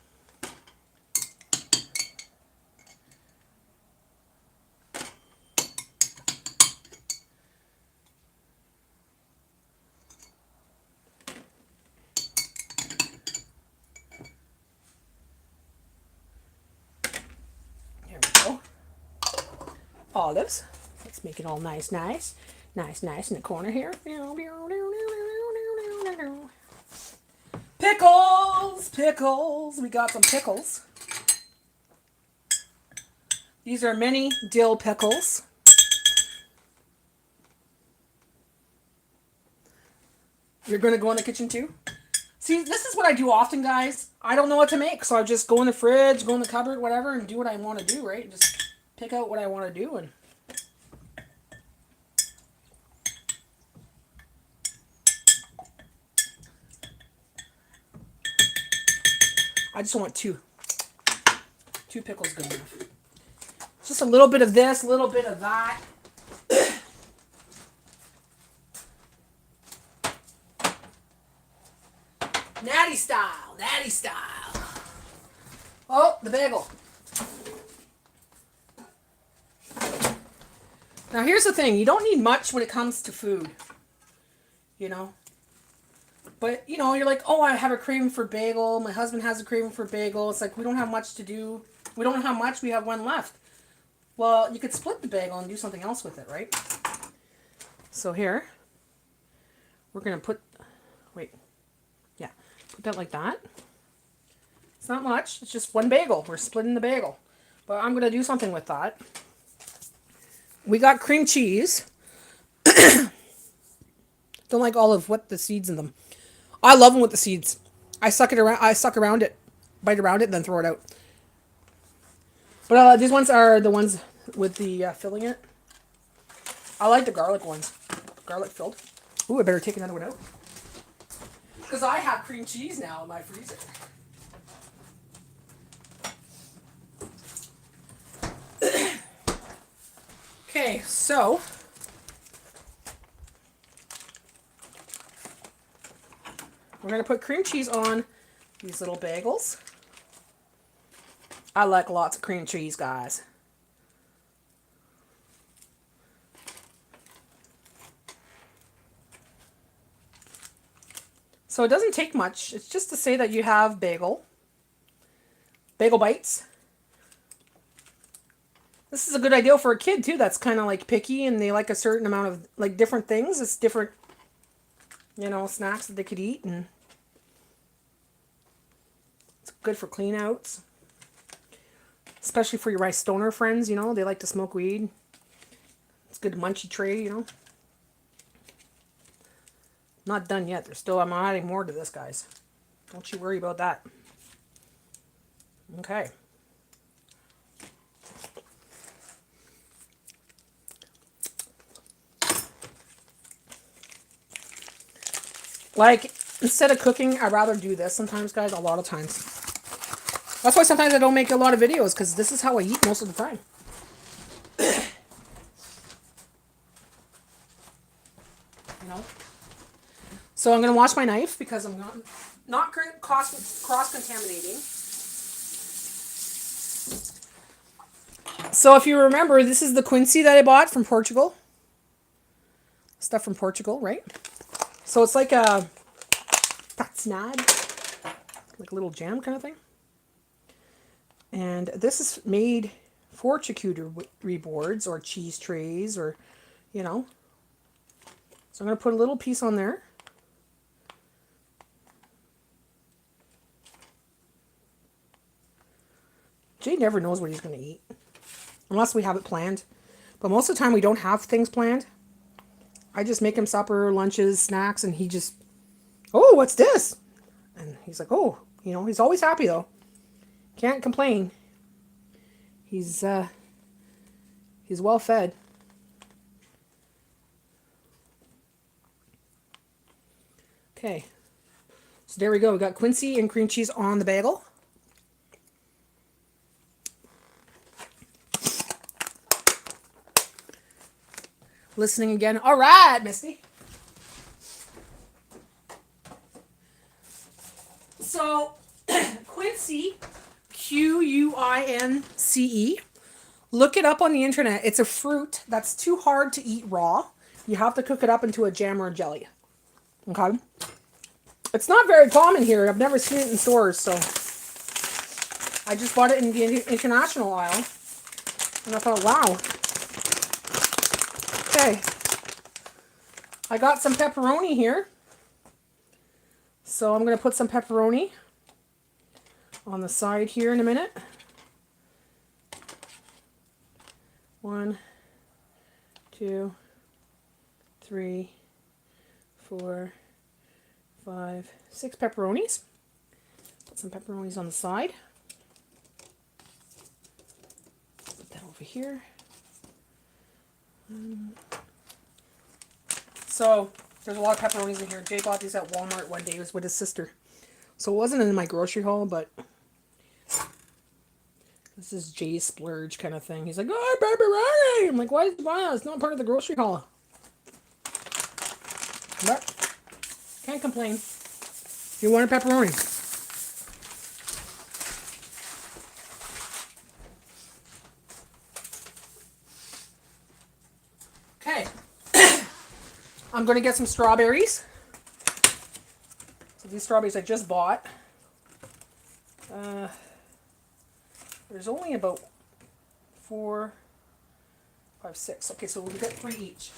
There we go. Olives. Let's make it all nice. Nice in the corner here. Pickles. We got some pickles. These are mini dill pickles. You're going to go in the kitchen too? See, this is what I do often, guys. I don't know what to make, so I just go in the fridge, go in the cupboard, whatever, and do what I want to do, right? Just pick out what I want to do. And I just want two pickles good enough. Just a little bit of this, a little bit of that. Natty style. Oh, the bagel. Now here's the thing, you don't need much when it comes to food, you know. But, you know, you're like, oh, I have a craving for bagel. My husband has a craving for bagel. It's like, we don't have much to do. We don't have much. We have one left. Well, you could split the bagel and do something else with it, right? So here, we're going to put that like that. It's not much. It's just one bagel. We're splitting the bagel. But I'm going to do something with that. We got cream cheese. Don't like all of the seeds in them. I love them with the seeds. I suck around it, bite around it, and then throw it out. But these ones are the ones with the filling it. I like the garlic ones. Garlic filled. Ooh, I better take another one out. Because I have cream cheese now in my freezer. Okay, so we're going to put cream cheese on these little bagels. I like lots of cream cheese, guys. So it doesn't take much. It's just to say that you have bagel bites. This is a good idea for a kid too that's kind of like picky and they like a certain amount of like different things. It's different, you know, snacks that they could eat, and it's good for clean outs. Especially for your rice stoner friends, you know, they like to smoke weed. It's a good munchy tray, you know. Not done yet. I'm adding more to this, guys. Don't you worry about that. Okay. Like, instead of cooking, I'd rather do this sometimes, guys, a lot of times. That's why sometimes I don't make a lot of videos, because this is how I eat most of the time. You know? So I'm going to wash my knife because I'm not cross-contaminating. So if you remember, this is the Quincy that I bought from Portugal. Stuff from Portugal, right? So it's like a snad, like a little jam kind of thing. And this is made for charcuterie boards or cheese trays or, you know. So I'm going to put a little piece on there. Jay never knows what he's going to eat. Unless we have it planned. But most of the time we don't have things planned. I just make him supper, lunches, snacks, and he just, oh, what's this? And he's like, oh, you know, he's always happy though. Can't complain. He's well fed. Okay. So there we go. We got Quincy and cream cheese on the bagel. Listening again. All right, Misty. So, Quincy, Quince. Look it up on the internet. It's a fruit that's too hard to eat raw. You have to cook it up into a jam or a jelly. Okay? It's not very common here. I've never seen it in stores, so I just bought it in the international aisle. And I thought, wow. Okay. I got some pepperoni here. So I'm going to put some pepperoni on the side here in a minute. 1, 2, 3, 4, 5, 6 pepperonis. Put some pepperonis on the side. Put that over here. So there's a lot of pepperonis in here. Jay bought these at Walmart one day. He was with his sister. So it wasn't in my grocery haul, but this is Jay's splurge kind of thing. He's like, oh, pepperoni! I'm like, why did you buy that? It's not part of the grocery haul. But can't complain. You want a pepperoni? Okay. I'm going to get some strawberries. So these strawberries I just bought. There's only about 4, 5, 6. Okay, so we'll get 3 each.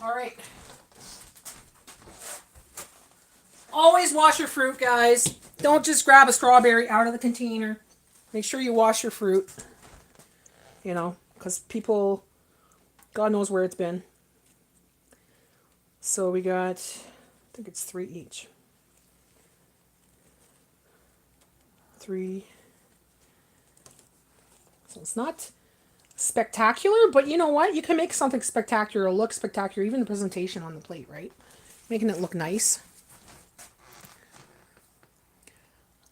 All right. Always wash your fruit, guys. Don't just grab a strawberry out of the container. Make sure you wash your fruit. You know, because people, God knows where it's been. So we got, I think it's 3 each. 3. So it's not spectacular, but you know what? You can make something spectacular or look spectacular, even the presentation on the plate, right? Making it look nice.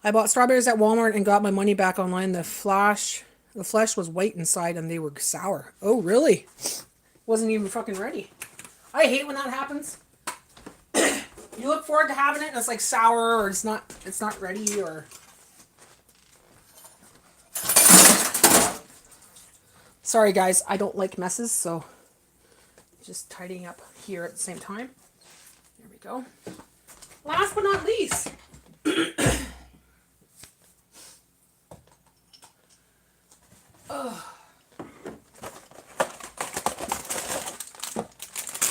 I bought strawberries at Walmart and got my money back online. The flesh was white inside and they were sour. Oh, really? Wasn't even fucking ready. I hate when that happens. You look forward to having it and it's like sour or it's not ready or... Sorry guys, I don't like messes, so just tidying up here at the same time. There we go. Last but not least.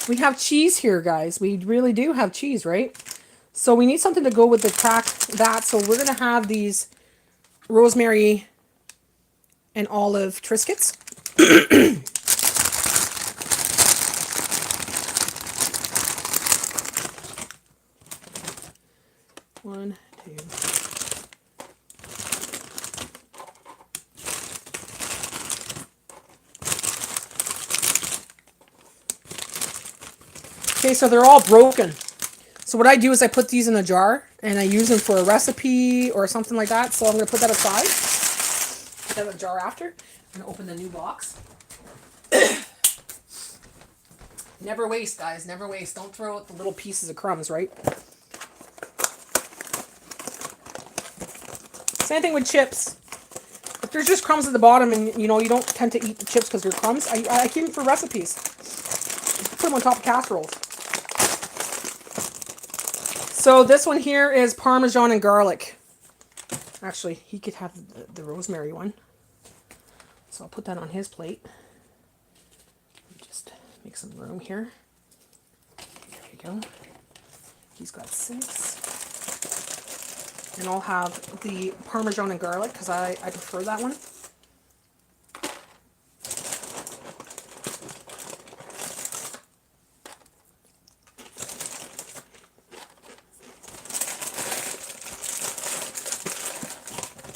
We have cheese here, guys. We really do have cheese, right? So we need something to go with the that. So we're going to have these rosemary and olive Triscuits. 1, 2. Okay, so they're all broken. So what I do is I put these in a jar and I use them for a recipe or something like that. So I'm going to put that aside. Put that in a jar after. I'm going to open the new box. Never waste, guys. Never waste. Don't throw out the little pieces of crumbs, right? Same thing with chips. If there's just crumbs at the bottom and, you know, you don't tend to eat the chips because they're crumbs, I keep them for recipes. Put them on top of casseroles. So this one here is Parmesan and garlic. Actually, he could have the rosemary one. So I'll put that on his plate. Just make some room here. There you go. He's got 6. And I'll have the Parmesan and garlic because I prefer that one.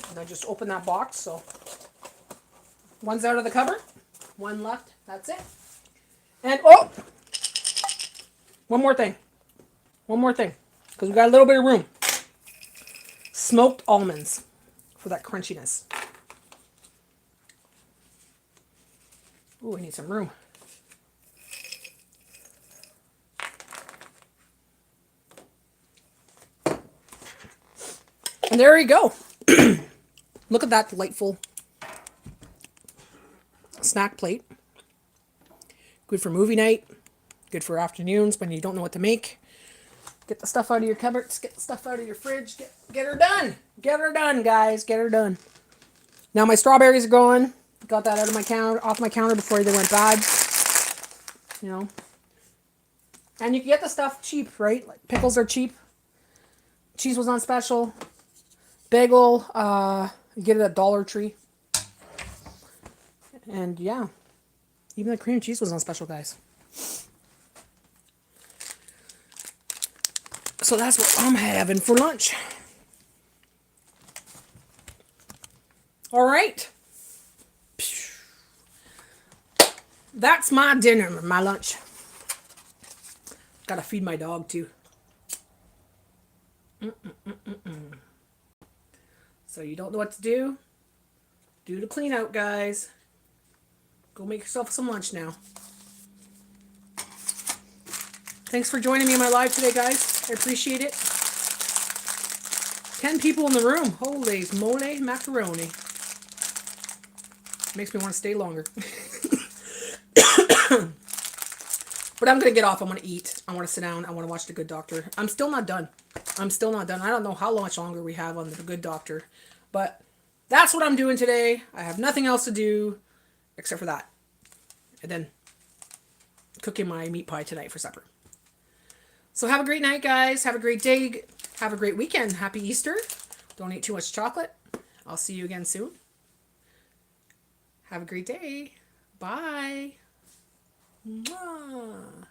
And I just open that box, so one's out of the cupboard, one left, that's it. And oh, one more thing, because we got a little bit of room. Smoked almonds for that crunchiness. Ooh, I need some room. And there you go. Look at that delightful snack plate. Good for movie night. Good for afternoons when you don't know what to make. Get the stuff out of your cupboards. Get the stuff out of your fridge. Get her done. Get her done, guys. Get her done. Now my strawberries are going. Got that out of my counter, off my counter before they went bad. You know. And you can get the stuff cheap, right? Like pickles are cheap. Cheese was on special. Bagel, you get it at Dollar Tree. And yeah, even the cream cheese was on special, guys. So that's what I'm having for lunch. All right. That's my dinner, my lunch. Gotta feed my dog too. So you don't know what to do? Do the clean out, guys. Go make yourself some lunch now. Thanks for joining me in my live today, guys. I appreciate it. 10 people in the room. Holy moly macaroni. Makes me want to stay longer. But I'm going to get off. I want to eat. I want to sit down. I want to watch The Good Doctor. I'm still not done. I don't know how much longer we have on The Good Doctor. But that's what I'm doing today. I have nothing else to do except for that. And then cooking my meat pie tonight for supper. So have a great night, guys. Have a great day. Have a great weekend. Happy Easter. Don't eat too much chocolate. I'll see you again soon. Have a great day. Bye. Mwah.